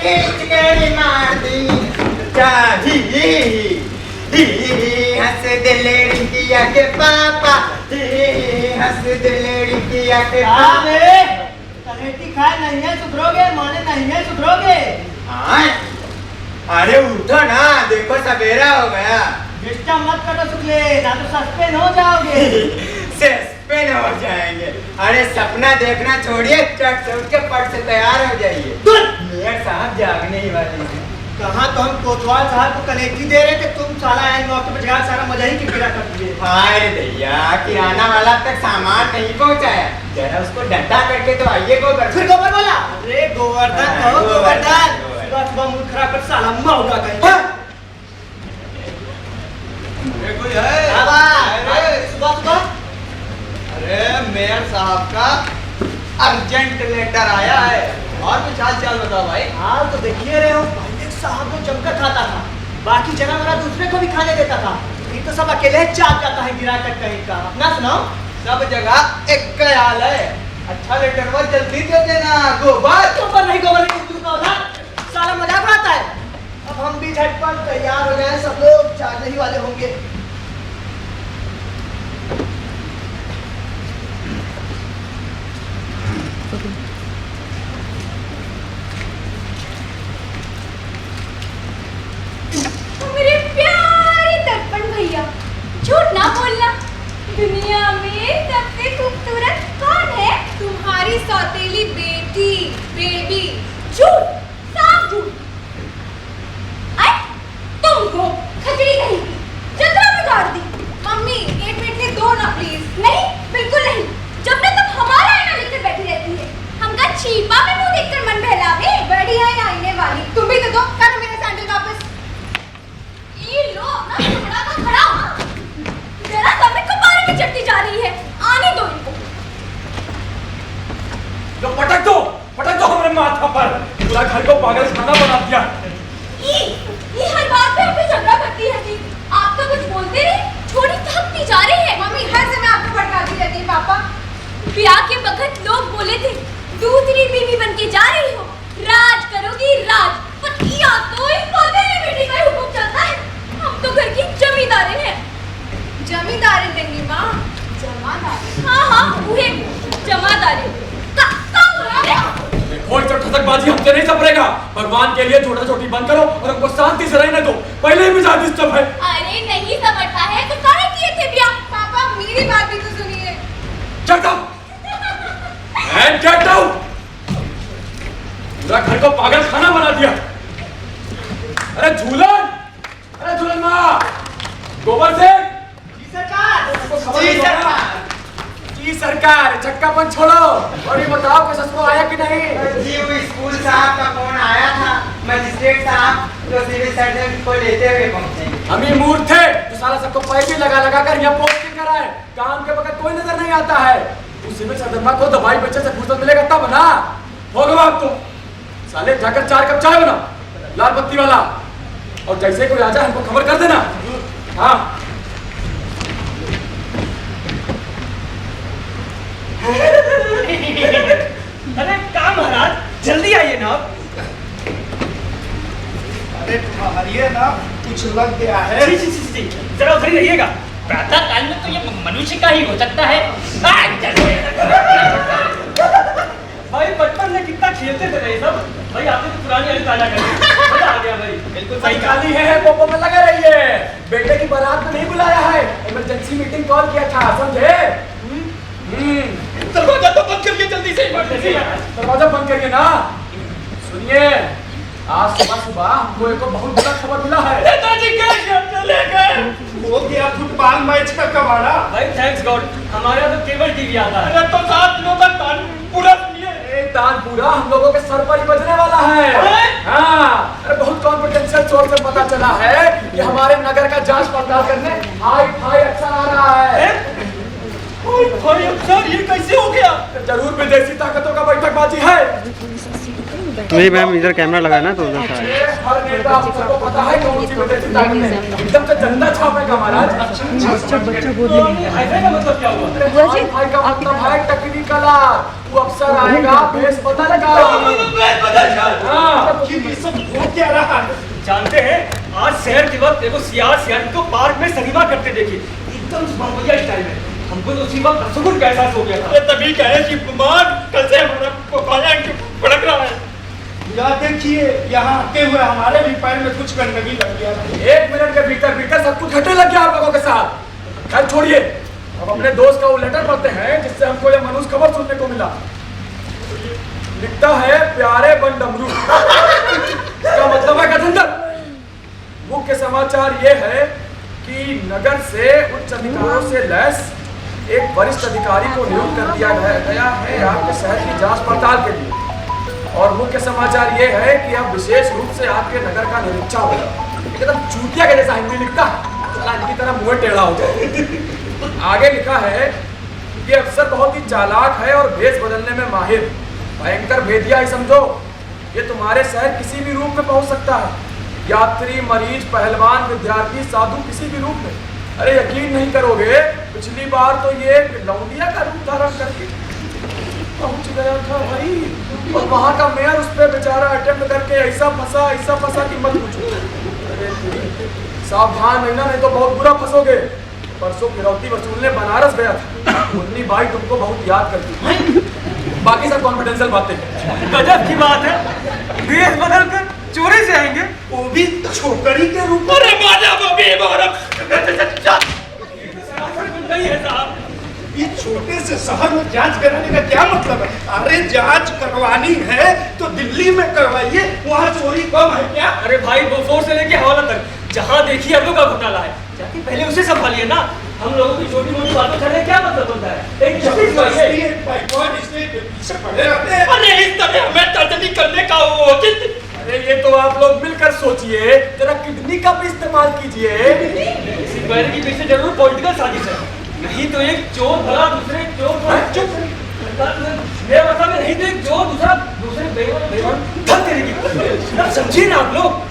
खींच के मार दी हंस दिल रिंकिया के पापा हंस दिल रिंकिया के पापा। कलेटी खाए नहीं है सुधरोगे, माने नहीं है सुधरोगे। हाँ अरे उठो ना, देखो सवेरा हो गया। डिस्टर्ब मत करो सुखले, ना तो सस्पेंड हो जाओगे। सस्पेंड हो जाएंगे। अरे सपना देखना छोड़िए, चट से उठ के पट से तैयार हो जाइए। मेयर साहब जागने ही वाले हैं। कहाँ तो हम कोतवाल साहब को कलेटी दे रहे थे, तुम साला है नौकरी पे जगह सारा मजा ही किरकिरा कर दिए। हाय दैया, किराना वाला तक सामान नहीं पहुंचाया, जरा उसको डंडा करके तो आइए गोबर। फिर गोबर वाला? अरे गोवर्धन कहो, गोवर्धन। सुबह सुबह मूड खराब कर साला मौका कहीं। कोई है? सुबह सुबह? अरे मेयर साहब का अर्जेंट लेटर आया है। और कुछ हाल चाल बताओ भाई। हाल तो देखिए रहे हो, साहब को जमकर खाता था, बाकी जना वाला दूसरे को भी खाने देता था। ये तो सब अकेले चाप जाता है गिरा कर कहीं का। अपना सुनाओ। सब जगह एक ख्याल है। अच्छा लेटर वो जल्दी दे देना। गोबर नहीं तू का औलाद साला मजाक उड़ाता है। अब हम भी झटपट तैयार हो गए, सब लोग जागने ही वाले होंगे। मेरे प्यारे दर्पण भैया, झूठ ना बोलना। दुनिया में सबसे खूबसूरत कौन है? तुम्हारी सौतेली बेटी, बेबी। झूठ, साफ झूठ। तुमको खचड़ी कहीं की जतरा बिगाड़ दी। मम्मी 1 मिनट में दो ना प्लीज। नहीं, बिल्कुल नहीं। जब तक तुम हमारा आईना लेकर बैठी रहती है, हमका छीपा में मुंह देखकर मन बहलावे। बढ़िया है आईने वाली। तुम भी तो दो, करो मेरे सैंडल वापस। ये लो ना, थोड़ा तो खड़ा हो। जरा समय कपारे में चढ़ती जा रही है, आने दो इनको। तो पटक दो हमारे माथा पर। पूरा घर को पागल खाना बना दिया। ये हर बात पे हमसे झगड़ा करती है कि आप तो कुछ बोलते नहीं, छोड़ी थकती जा रही है। मम्मी हर समय आपको भड़काती रहती है। पापा ब्याह के वक्त लोग बोले थे दूसरी बीवी बन के जा रही हो, राज करोगी राज। पर या तो इस सौतेली बेटी का हुक्म चलता है। हम तो घर की जमींदारिन है। जमींदारिन देंगी माँ? जमादारिन? हाँ वही जमादारिन। कोई ठसकबाजी हमसे नहीं सपरेगा। भगवान के लिए छोटा छोटी बंद करो और हमको शांति से रहने दो। पहले ही मिजाज डिस्टर्ब है। अरे नहीं समझता है तो सारे किए थे ब्याह। पापा मेरी बात भी तो सुनिए। Shut up! And get out! पूरा घर को पागल खाना बना दिया। अरे झूलन माँ, गोबर से। जी सरकार, चक्कापन छोड़ो और ये बताओ कि सच को आया कि नहीं? जी वो स्कूल साहब का फोन आया था, मजिस्ट्रेट साहब तो सिविल सर्जन को लेते हुए पहुंचे। हम ही मूर्ख थे तो साला सबको पैसे लगा कर यहाँ पोस्टिंग कराए। काम के वक्त कोई नजर नहीं आता है। उस सिविल सर्जन को दवाई बेचे से फुर्सत मिलेगा तब ना। हो गया आप तो साले, जाकर 4 कप चाय बना, लाल बत्ती वाला। और जैसे कोई आ जाए हमको खबर कर देना। हाँ अरे क्या महाराज, जल्दी आइए ना। अरे तुम्हारी ना कुछ लग गया है। जरा उधर ही रहिएगा। प्रातः काल में तो ये मनुष्य का ही हो सकता है। भाई बचपन में कितना खेलते थे ये सब। भाई आपने तो पुरानी यादें ताजा कर दी। मजा आ गया भाई। बिल्कुल सही काली है, पोपो में लगा रही है। बेटे की बारात में नहीं बुलाया है, इमरजेंसी मीटिंग कॉल किया था, समझे? दरवाजा तो बंद करिए जल्दी से। दरवाजा बंद करिए ना। सुनिए, आज सुबह हमको एक बहुत बड़ा खबर मिला है। नेताजी चले गए। हो गया फुटबॉल मैच का कबाड़ा। भाई थैंक्स गॉड, हमारे यहाँ तो केवल टीवी आता है। अरे तो 7 दिनों तक पूरा तानपुरा हम लोगों के सर पर ही बजने वाला है। हाँ, अरे बहुत कॉन्फिडेंशियल सोर्स से पता चला है कि हमारे नगर का जांच पड़ताल करने हाई फाई अक्सर आ रहा है। भाई अक्सर ये कैसे हो गया? जरूर विदेशी ताकतों का बैठकबाजी है। नहीं मैम, इधर कैमरा लगा है ना तो उधर से आए। हर नेता आप सबको पता है कौन सी विदेशी ताकत है। एकदम से झंडा छापेगा महाराज। अच्छा बच्चा बोल रहे हैं। हाई फाई का मतलब क्या हुआ? हाई फाई का मतलब है टेक्निकल आर्ट। वो अफसर आएगा, भेष बदलेगा। हाँ, ये सब हो क्या रहा है? जानते हैं आज शहर के वक्त देखो सियार को पार्क में सिनेमा करते देखे एकदम बढ़िया स्टाइल में। हमको तो उसी वक्त सुकून का एहसास हो गया था। तभी कहे कि कुमार कैसे हमारा पपाया भड़क रहा है। या देखिए यहाँ आते हुए हमारे भी पैर में कुछ गंदगी लग गया था। 1 मिनट के भीतर भीतर सब कुछ घटने लग गया आप लोगों के साथ। खैर छोड़िए, अब अपने दोस्त का वो लेटर पढ़ते हैं जिससे हमको ये मनुष्य खबर सुनने को मिला। लिखता है प्यारे बन डमरू। इसका मतलब है गजेंद्र। मुख्य समाचार ये है कि नगर से उच्च अधिकारों से लैस एक वरिष्ठ अधिकारी को नियुक्त कर दिया गया है आपके शहर की जांच पड़ताल के लिए। और मुख्य समाचार ये है कि अब विशेष रूप से आपके नगर का निरीक्षण होगा। एकदम चूतिया के जैसा हिंदी लिखता, चला इनकी तरह मुंह टेढ़ा हो जाए। आगे लिखा है कि अफसर बहुत ही चालाक है और भेष बदलने में माहिर, भयंकर भेदिया ही समझो। ये तुम्हारे शहर किसी भी रूप में पहुंच सकता है, यात्री, मरीज, पहलवान, विद्यार्थी, साधु, किसी भी रूप में। अरे यकीन नहीं करोगे, पिछली बार तो ये लौंडिया का रूप धारण करके पहुंच गया था भाई, और वहां का मेयर उस पर बेचारा अटेम्प्ट करके ऐसा फंसा कि मत पूछो। अरे सावधान रहना, नहीं तो बहुत बुरा फंसोगे। परसों फिरौती वसूलने बनारस गया था, मुन्नी बाई तुमको बहुत याद करती है। बाकी सब कॉन्फिडेंशियल बातें। गजब की बात है, भेष बदल कर चोरी से आएंगे, वो भी छोकरी के रूप में। नहीं है साहब। ये छोटे से शहर में जांच कराने का क्या मतलब है? अरे जांच करवानी है तो दिल्ली में करवाइए, वहाँ चोरी कम है क्या? अरे भाई बोफोर से लेके हवाला तक जहाँ देखिए हम लोग का घोटाला है, जाके पहले उसे संभालिए ना। हम लोगों की छोटी मोटी बातों चलने क्या मतलब होता है? एक जस्टिस चाहिए। पीछे पड़े रहते हैं। अरे इस तरह हमें तर्जनी करने का वो उचित। अरे ये तो आप लोग मिलकर सोचिए, जरा किडनी का भी इस्तेमाल कीजिए। इसी पैर की पीछे जरूर पॉलिटिकल साजिश है, नहीं तो एक चोर भला दूसरे चोर को चुप मेरा मतलब नहीं तो एक चोर दूसरे बेईमान धन करेगी। अब समझिए ना आप लोग।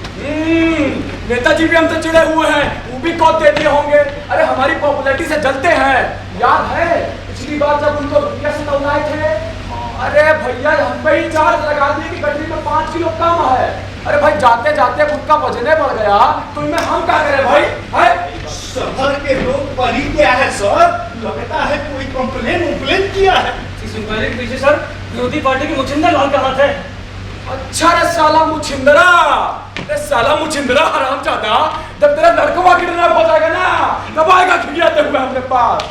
नेताजी भी हमसे चिड़े हुए हैं, वो भी कौत देते होंगे। अरे हमारी पॉपुलैरिटी से जलते हैं। याद है पिछली बार जब उनको दुनिया से तौलाए थे, अरे भैया हम पे ही चार्ज लगा दिए कि गठरी में 5 किलो कम है। अरे भाई जाते जाते उनका वजन बढ़ गया तो इनमें हम क्या करें भाई? है शहर के लोग पढ़ी क्या है सर? लगता है कोई कंप्लेन किया है। इस इंक्वायरी के पीछे सर विरोधी पार्टी के मुचिंदर लाल का हाथ है। अच्छा रे साला मुछिंदरा, अरे साला मुछिंदरा हरामजादा, जब तेरा लड़कवा किडनैप हो जाएगा ना तब आएगा खिड़ियाते हुए अपने पास।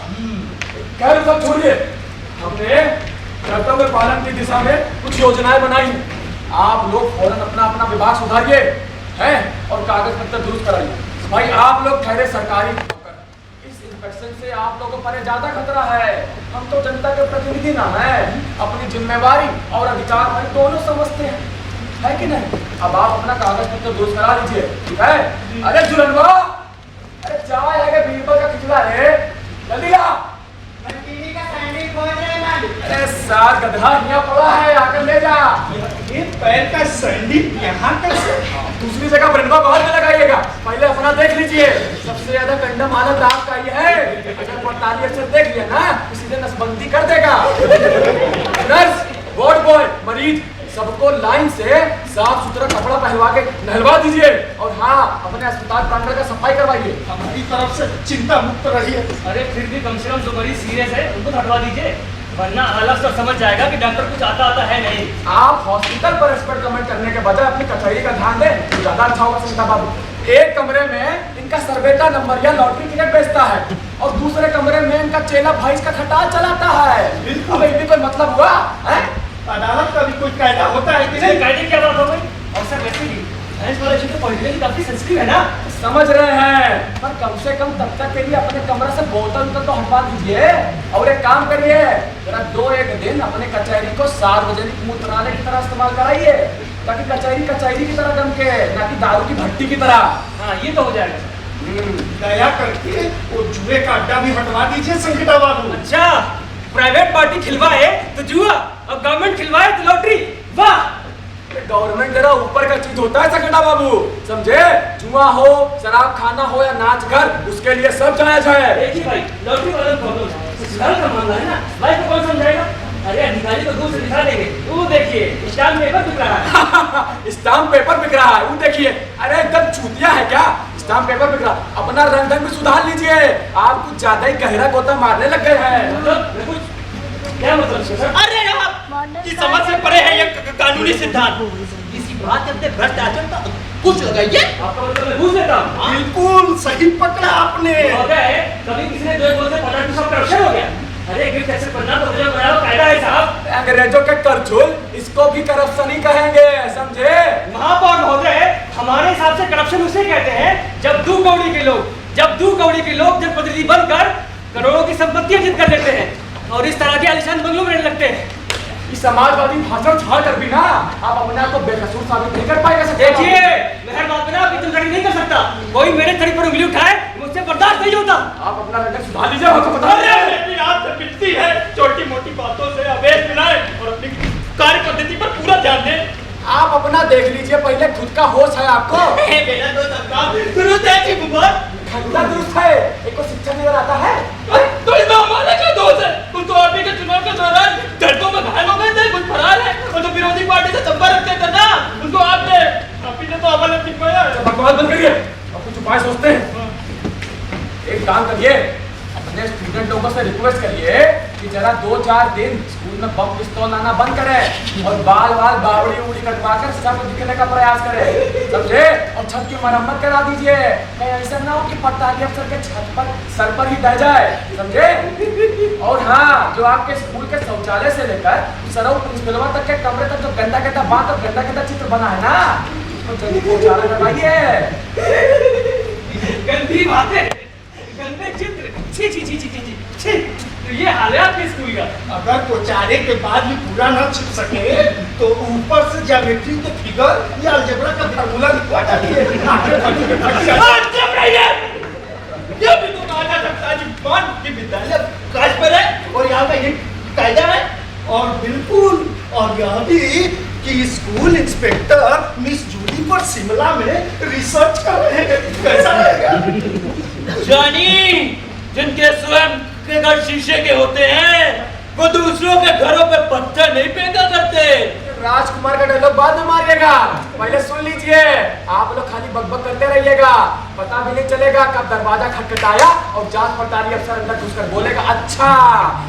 खैर सब छोड़िए, हमने कर्तव्य पालन की दिशा में कुछ योजनाएं बनाई। आप लोग फौरन अपना अपना विभाग सुधारिए हैं और कागज पत्र दुरुस्त कराइए। भाई आप लोग ठहरे सरकारी नौकर, इस इन्फेक्शन से आप लोगों पर ज्यादा खतरा है। हम तो जनता के प्रतिनिधि ना हैं, अपनी जिम्मेवारी और अधिकार में दोनों समझते हैं, है कि नहीं? अब आप अपना कागज पत्र दुरुस्त करा लीजिए, ठीक है? अरे जुलनवा, अरे चाय है कि बीरबल का खिचड़ा है, जल्दी ला। अरे सार गधा यहाँ पड़ा है, आकर ले जा। ये पैर का सैंडल यहाँ कैसे? दूसरी जगह ब्रंडवा बाहर में लगाइएगा, पहले अपना देख लीजिए। सबसे ज्यादा कंडम हालत आपका ये है, अगर 45 से देख लिया ना तो सीधे नसबंदी कर देगा। नर्स, वार्ड बॉय, मरीज सबको लाइन से साफ सुथरा कपड़ा पहनवा के नहलवा दीजिए। और हाँ, अपने अस्पताल प्रांगण का सफाई करवाइए। हमारी तरफ से चिंता मुक्त रहिए। अरे फिर भी कम से कम जो मरीज सीरियस है उनको हटवा दीजिए, वरना हालत से समझ जाएगा कि डॉक्टर कुछ आता है नहीं। आप हॉस्पिटल पर एक्सपर्ट कमेंट करने के बजाय अपनी कचहरी का ध्यान दें तो ज्यादा अच्छा होगा। संता बाबू, एक कमरे में इनका सर्वेटा नंबर या लॉटरी टिकट बेचता है और दूसरे कमरे में इनका चेला भाई का खटाल चलाता है। अब ये भी कोई मतलब हुआ है? अदालत का भी कोई कायदा होता है कि नहीं? कायदे क्या बात हो गई? और सर वैसे भी भैंस वाला क्षेत्र पॉलिटिकली काफी सेंसिटिव है ना। समझ रहे हैं, पर कम से कम तब तक के लिए अपने कमरे से बोतल तो हटवा दीजिए। और एक काम करिए, जरा 2-1 दिन अपने कचहरी को सार्वजनिक मूत्रालय की तरह इस्तेमाल कराइए, ताकि कचहरी की तरह गमके, ना कि दारू की भट्टी की तरह। हाँ ये तो हो जाएगा। दया करके वो जुए का अड्डा भी हटवा दीजिए संगीता बाबू। अच्छा, प्राइवेट पार्टी खिलवाए तो जुआ, अब गवर्नमेंट खिलवाए तो लॉटरी। वाह, गवर्नमेंट जरा ऊपर का चीज होता है सकड़ा बाबू, समझे? जुआ हो, शराब खाना हो या नाच घर, उसके लिए सब जायज है। एक ही भाई लॉटरी वाला प्रॉब्लम है, घर का मामला है ना, भाई को कौन समझाएगा? अरे अधिकारी को स्टाम्प पेपर बिक रहा है, वो देखिए। अरे एकदम चूतिया है क्या? स्टाम्प पेपर बिक रहा, अपना रंग ढंग भी सुधार लीजिए। आप कुछ ज्यादा ही गहरा गोता मारने लग गए हैं। क्या मतलब? अरे आप की समझ से परे है ये कानूनी सिद्धांत। किसी बात के अपने भ्रष्ट आचरण का कुछ लगाइए। आपका मतलब मैं घूस देता हूँ? बिल्कुल सही पकड़ा आपने। हो गया है, कभी किसी ने 2 बोल से 50% करप्शन हो गया। अरे गिफ्ट ऐसे करना तो मुझे बनाया कायदा है साहब। अंग्रेजों के करचोल, इसको भी करप्शन ही कहेंगे, समझे? महापौर महोदय, हमारे हिसाब से करप्शन उसे कहते हैं जब दो कौड़ी के लोग जनप्रतिनिधि बनकर करोड़ों की संपत्ति अर्जित कर लेते हैं और इस तरह के आलिशान बंगलों में रहने लगते हैं। इस समाजवादी भाषण छाड़ कर भी ना आप अपने आप को बेकसूर साबित नहीं कर पाएगा। देखिए, मैं बात बिना आपकी तुलना नहीं कर सकता। कोई मेरे शरीर पर उंगली उठाए मुझसे बर्दाश्त नहीं होता। आप अपना रंग सुधार लीजिए। आपको बता लेकिन आप तो मिलती है छोटी मोटी बातों से अवेश बनाए और अपनी कार्य पद्धति पर पूरा ध्यान दें। आप अपना देख लीजिए पहले, खुद का होश है आपको? मेरा तो सबका दुरुस्त है जी कुमार। खंडा दुरुस्त है, एक को शिक्षा नजर आता है। तो इसमें हमारा क्या दोष है? तुम तो आप ही के चुनाव के दौरान धड़कों में घायल हो गए थे, कुछ फरार है और जो विरोधी पार्टी से संपर्क रखते थे ना, उनको आप ही ने तो अमल निकलवाया है। बकवास बंद करिए, अब कुछ उपाय सोचते हैं। एक काम करिए, अपने स्टूडेंट लोगों से रिक्वेस्ट करिए कि जरा 2-4 दिन स्कूल में बम पिस्तौल आना बंद करें और बाल बावड़ी उड़ी कटवा कर सब दिखने का प्रयास करें, समझे? और छत की मरम्मत करा दीजिए, कहीं ऐसा ना हो कि पट्टाली अफसर के छत पर सर पर ही बह जाए, समझे? और हाँ, जो आपके स्कूल के शौचालय से लेकर सरऊ प्रिंसिपलवा तक के कमरे तक जो गंदा बात और गंदा चित्र बना है ना, तो जल्दी पहुंचाना करवाइए। गंदी बातें, गंदे चित्र, छी छी छी छी छी छी। तो ये हाल है आपके स्कूल का। अगर पोचारे के बाद भी पूरा न छिप सके तो ऊपर से ज्योमेट्री के फिगर या अलजेब्रा का फार्मूला लिखवा डालिए। ये भी तो कहा जा सकता है कि मान की विद्यालय काज पर है और यहाँ का ये कायदा है। और बिल्कुल, और यह भी कि स्कूल इंस्पेक्टर मिस जूली पर शिमला में रिसर्च कर रहे हैं। कैसा रहेगा? जानी, जिनके स्वयं के घर शीशे के होते हैं वो दूसरों के घरों पे पत्थर नहीं फेंका करते। राजकुमार का डायलॉग बाद में मारिएगा, पहले सुन लीजिए। आप लोग खाली बकबक करते रहिएगा, पता भी नहीं चलेगा कब दरवाजा खटखटाया और जांच पड़ताली अफसर अंदर घुसकर बोलेगा अच्छा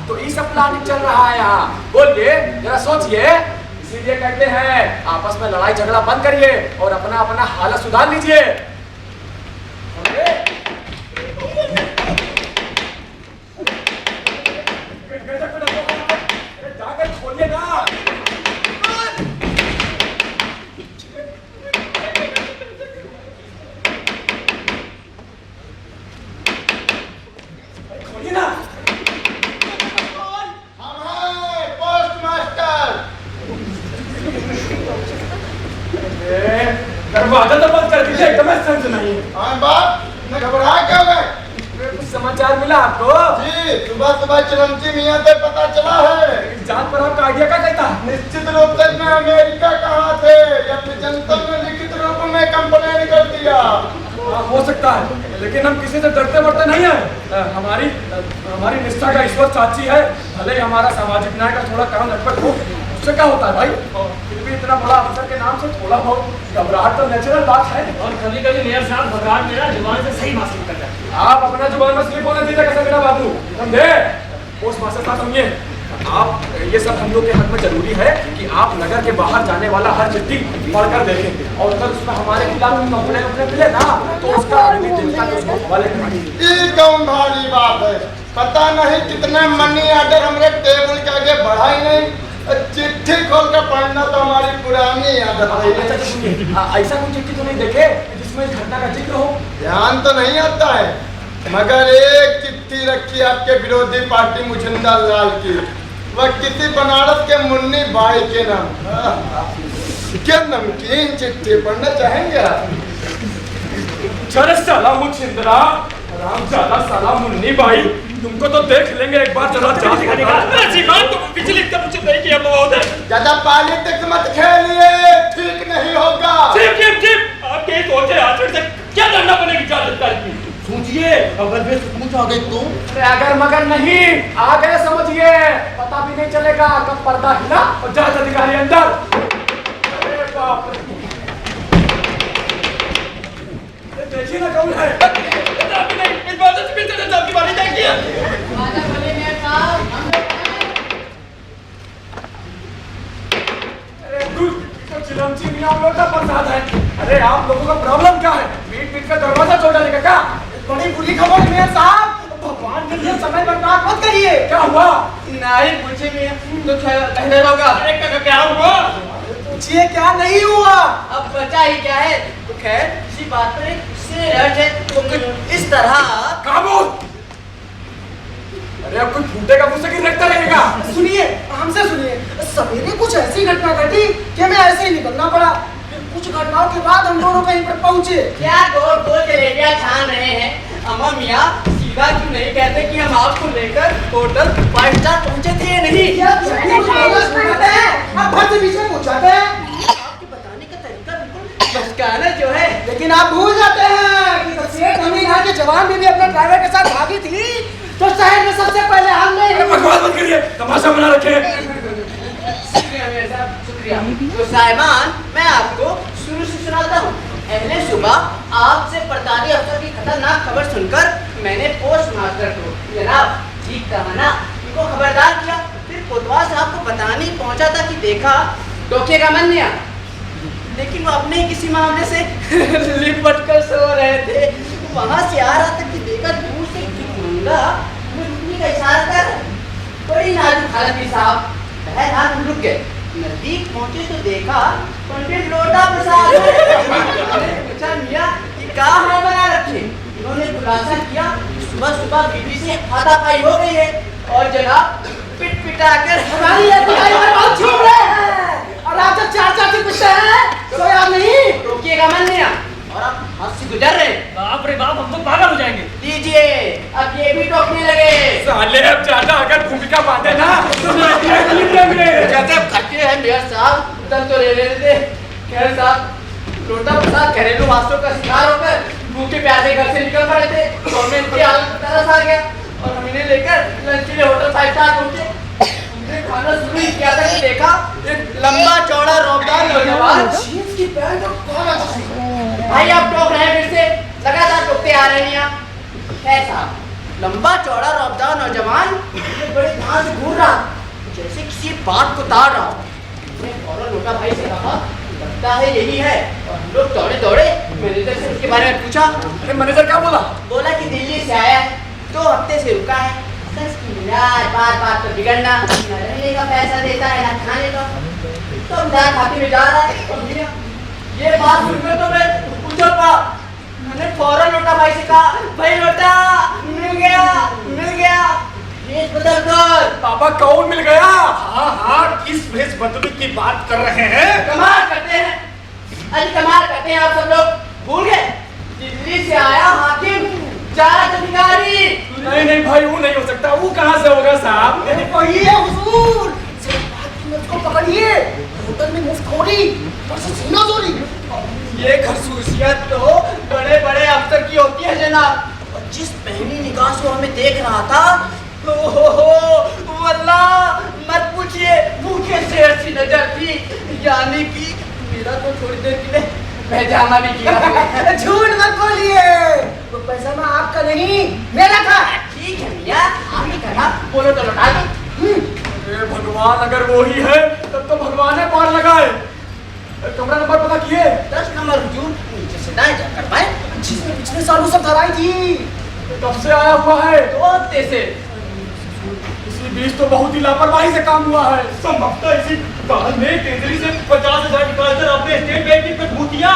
तो ये सब प्लानिंग चल रहा है यहाँ। बोलिए, जरा सोचिए। इसीलिए कहते हैं आपस में लड़ाई झगड़ा बंद करिए और अपना अपना हालत सुधार लीजिए। जाकर खोलिए ना। खोलिए ना। Post master. दरवाजा तो बंद कर दीजिए, एकदम सेंस नहीं है। हाँ बाप, मैं घबरा क्यों गए? कुछ समाचार मिला आपको? जी, सुबह चिलमची मियाँ से पता चला है। जांच पर आपका आइडिया क्या कहता? निश्चित रूप से मैं अमेरिका कहाँ थे अपने जनता में लिखित रूप में कंप्लेन कर दिया। हो सकता है, लेकिन हम किसी से डरते मरते नहीं है। हमारी निष्ठा का ईश्वर साक्षी है। भले ही हमारा सामाजिक न्याय का थोड़ा काम लटपट हो, उससे क्या होता है भाई? फिर भी इतना बड़ा अफसर के नाम से थोड़ा बहुत घबराहट तो नेचुरल बात है। और कभी कभी मेयर साहब भगवान मेरा जुबान से सही बात निकल जाता है। आप अपना जुबान में स्लिप होने दीजिए कैसे मेरा बाबू, समझे? पोस्ट मास्टर साहब सुनिए, आप ये सब हम लोग के हक में जरूरी है कि आप नगर के बाहर जाने वाला हर चिट्ठी पढ़कर देखें और अगर उसमें हमारे खिलाफ कंप्लेंट मिले ना तो उसका अगली दिन तक उसको हवाले करिए। ये कौन भारी बात है? पता नहीं कितने मनी ऑर्डर हमारे टेबल के आगे बढ़ा ही नहीं। चिट्ठी खोल कर पढ़ना तो हमारी पुरानी आदत है। ऐसा कोई चिट्ठी तो नहीं देखे जिसमें इस घटना का जिक्र हो? ध्यान तो नहीं आता है, मगर एक चिट्ठी रखी आपके विरोधी पार्टी मुझिंदर लाल की, वह किसी बनारस के मुन्नी बाई के नाम। क्या नमकीन चिट्ठी, पढ़ना चाहेंगे आप? चले साला मुछिंद्रा, रामजादा साला मुन्नी भाई, तुमको तो देख लेंगे एक बार। जरा जांच दिखाने का तो पिछली मुझे नहीं किया महोदय। ज्यादा पॉलिटिक्स मत खेलिए, ठीक नहीं होगा। चिप चिप चिप, आप क्या सोचे आखिर से क्या करना बनेगी जांच की? सोचिए, अगर वे सचमुच आ गए तो? अगर मगर नहीं आ गए समझिए, पता भी नहीं चलेगा कब पर्दा हिला और जांच अधिकारी अंदर। अरे बाप रे। जीना कौन है? जनाब नहीं, इस बात से फिर से साहब की बारी तय किया। अरे दूर तो चिलमची मियां लोग का प्रसाद है। अरे आप लोगों का प्रॉब्लम क्या है? पीट पीट कर दरवाजा तोड़ डालेगा क्या? बड़ी बुरी खबर है मेयर साहब, भगवान के लिए समय बर्बाद मत करिए। क्या हुआ? नहीं पूछे मियां तो कहने होगा। अरे क्या हुआ? पूछिए क्या नहीं हुआ। अब बचा ही क्या है? तो खैर इसी बात पर एक शेर है तो कुछ इस तरह। खामोश! अरे अब कुछ फूटेगा मुझसे कि रखता रहेगा? सुनिए, हमसे सुनिए। सवेरे कुछ ऐसी घटना घटी कि हमें ऐसे ही निकलना पड़ा। फिर कुछ घटनाओं के बाद हम दोनों कहीं पर पहुंचे। क्या गोल गोल जलेबियां छान रहे हैं? अम्मा मियां सीधा क्यों नहीं कहते कि हम आपको लेकर होटल 5 स्टार पहुंचे थे या नहीं? आप भर से बीच में पूछाते हैं। आपके बताने का तरीका बिल्कुल बचकाना जो है। लेकिन आप भूल जाते हैं कि जब सेठ अमीर खान के जवान भी अपने ड्राइवर के साथ भागी थी तो शहर में सबसे पहले हमने। बकवास मत करिए, तमाशा बना रखे। शुक्रिया मेरे साहब, शुक्रिया। तो साहिबान मैं आपको शुरू से सुनाता हूँ। पहले सुबह आपसे पड़ताली अफसर की खतरनाक खबर सुनकर मैंने पोस्ट मास्टर को जनाब ठीक कहा ना उनको खबरदार किया। फिर कोतवाल साहब को बताने पहुंचा था कि देखा टोके का मन नहीं, लेकिन वो अपने ही किसी मामले से लिपट कर सो रहे थे। वहां से आ रहा था कि देखा दूर से मंगा रुकने का इशारा कर। बड़ी नाजुक हालत थी साहब, बहरहाल हम रुक गए। नजदीक पहुंचे तो देखा पंडित लोटा प्रसाद पूछा मियां ये कहाँ हाथ बना रखे? इन्होंने खुलासा किया सुबह सुबह बीबी से हाथापाई हो गई है और जनाब पिट पिटा कर हमारी बहुत छूट रहे हैं और आप जब चार से पूछते हैं तो याद नहीं। रोकिएगा मन नहीं और आप हाथ से गुजर रहे हैं। बाप रे बाप, हम तो पागल हो जाएंगे। लीजिए अब ये भी टोकने लगे। साले अब ज्यादा अगर भूमिका बांधे ना तो गजब खट्टे हैं मेयर साहब, उधर तो ले लेते थे। खैर साहब लोटा प्रसाद घरेलू हादसों का शिकार होकर भूखे प्यासे घर से निकल पड़े थे। गवर्नमेंट की हालत में तरस आ गया और हम इन्हें लेकर लंच के लिए होटल 5 स्टार पहुंचे। हमने खाना शुरू ही किया था कि देखा एक लंबा चौड़ा रौबदार नौजवान जीन्स की पैंट और कॉलर से। भाई आप टोक रहे हैं फिर से, लगातार टोकते आ रहे हैं आप। है साहब लंबा चौड़ा रौबदार नौजवान बड़े ध्यान से घूर रहा जैसे किसी बात को ताड़ रहा हो। मैंने फौरन लोटा भाई से कहा लगता है यही है और हम लोग दौड़े दौड़े मैनेजर से उसके बारे में पूछा। अरे मैनेजर क्या बोला? बोला कि दिल्ली से आया है, 2 हफ्ते से रुका है। बार बार तो बिगड़ना, न रहने का पैसा देता है न खाने का, तो उधार खाते में जा रहा है। और भैया ये बात सुनकर तो मैं उछल पड़ा। मैंने फौरन लोटा भाई से कहा भाई लोटा मिल गया भेष बदल कर। पापा कौन मिल गया? हाँ किस भेष बदली की बात कर रहे हैं? कमाल करते हैं, अरे कमाल करते हैं आप सब लोग। भूल गए दिल्ली से आया हाकिम जांच अधिकारी। नहीं भाई वो नहीं हो सकता। वो कहाँ से होगा साहब? पढ़िए हुजूर, को पकड़िए। होटल में मुफ्तखोरी और सीना जोरी। ये खसूसियत तो बड़े बड़े अफसर की होती है जनाब। और जिस पहली निगाह से हमें देख रहा था वल्लाह मत पूछिए, भूखे शेर सी नजर थी। यानी कि मेरा तो थोड़ी देर के लिए पैजामा भी किया। झूठ मत बोलिए, वो पैजामा आपका नहीं मेरा था। ठीक है भैया आपने कहा बोलो तो लौटा दो। अरे भगवान अगर वो ही है तब तो भगवान है पार लगाए। कमरा नंबर पता किए? 10 नंबर हुजूर, नीचे से दाएं जाकर बाएं। जिसमें पिछले सालों सब धराई थी। कब से आया हुआ है? 2 हफ्ते से। इसी बीच तो बहुत ही लापरवाही से काम हुआ है। संभवतः इसी काल में केंद्रीय से 50,000 निकालकर अपने स्टेट बैंक की कठपुतलियां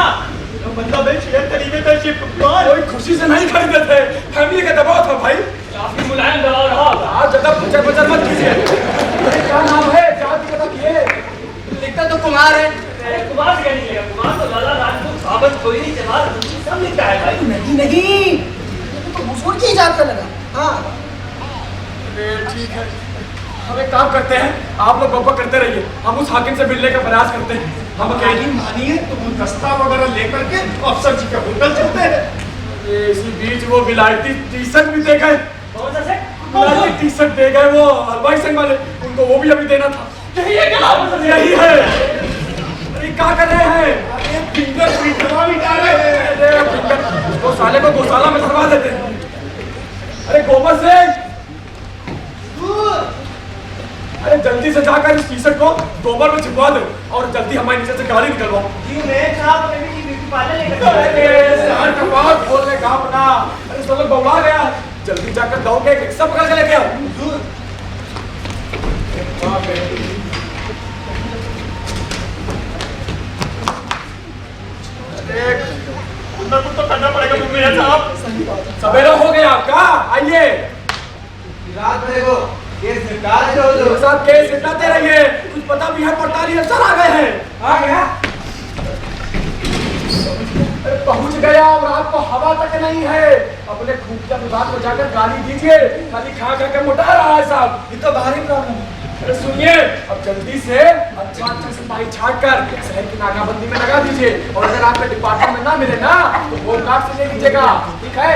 मतलब शेयर खरीदे थे। शिप कोई खुशी से नहीं खरीदे थे, फैमिली का दबाव था भाई। काफी मुलायम दबाव रहा। आज ज्यादा पचर मत कीजिए। क्या नाम है? जाति पता किए? लिखता तो कुमार है। अरे कुमार से क्या निकलेगा? कुमार तो लाला राजपूत साबत कोई जमाल सब लिखता है भाई। नहीं तो हुजूर की इजाजत का लगा। हाँ ठीक है, हम एक काम करते हैं, आप लोग बब्बा करते रहिए, हम उस हाकिम से मिलने का प्रयास करते हैं। हम अकेले मानिए तो गुलदस्ता वगैरह लेकर के अफसर जी के होटल चलते हैं। इसी बीच वो विलायती टी शर्ट भी दे गए। कौन सा से? विलायती टी शर्ट दे गए वो हलवाई संघ वाले, उनको वो भी अभी देना था। यही है क्या? यही है। अरे क्या कर रहे हैं? फिंगर प्रिंट करवा भी जा रहे हैं। फिंगर तो साले को गौशाला में करवा देते हैं। अरे गोबर सिंह, अरे जल्दी से जाकर इस टी-शर्ट को गोबर में छिपवा दो और जल्दी हमारे नीचे से गाड़ी निकलवाओ। जी मैं साहब मैं भी ब्यूटी पार्लर लेकर बोलने का अपना, अरे सब लोग बौला गया। जल्दी जाकर दौड़ के एक रिक्शा पकड़ के लेके आओ। कुछ तो करना पड़ेगा मेरे साहब। सवेरा हो गया आपका, आइए। रात भर को केस निपटा दो। मेरे साथ केस निपटाते रहिए। कुछ पता भी है, 48 अफसर आ गए हैं। आ गया, पहुंच गया और आपको हवा तक नहीं है। अपने खुफिया विभाग को जाकर गाली दीजिए, खाली खा खा के मोटा रहा है साहब। ये तो भारी प्रॉब्लम है। अरे सुनिए, अब जल्दी से अच्छा सिपाही छाट कर शहर की नाकाबंदी में लगा दीजिए और अगर आपके डिपार्टमेंट में ना मिले ना तो होम गार्ड से ले लीजिएगा, ठीक है?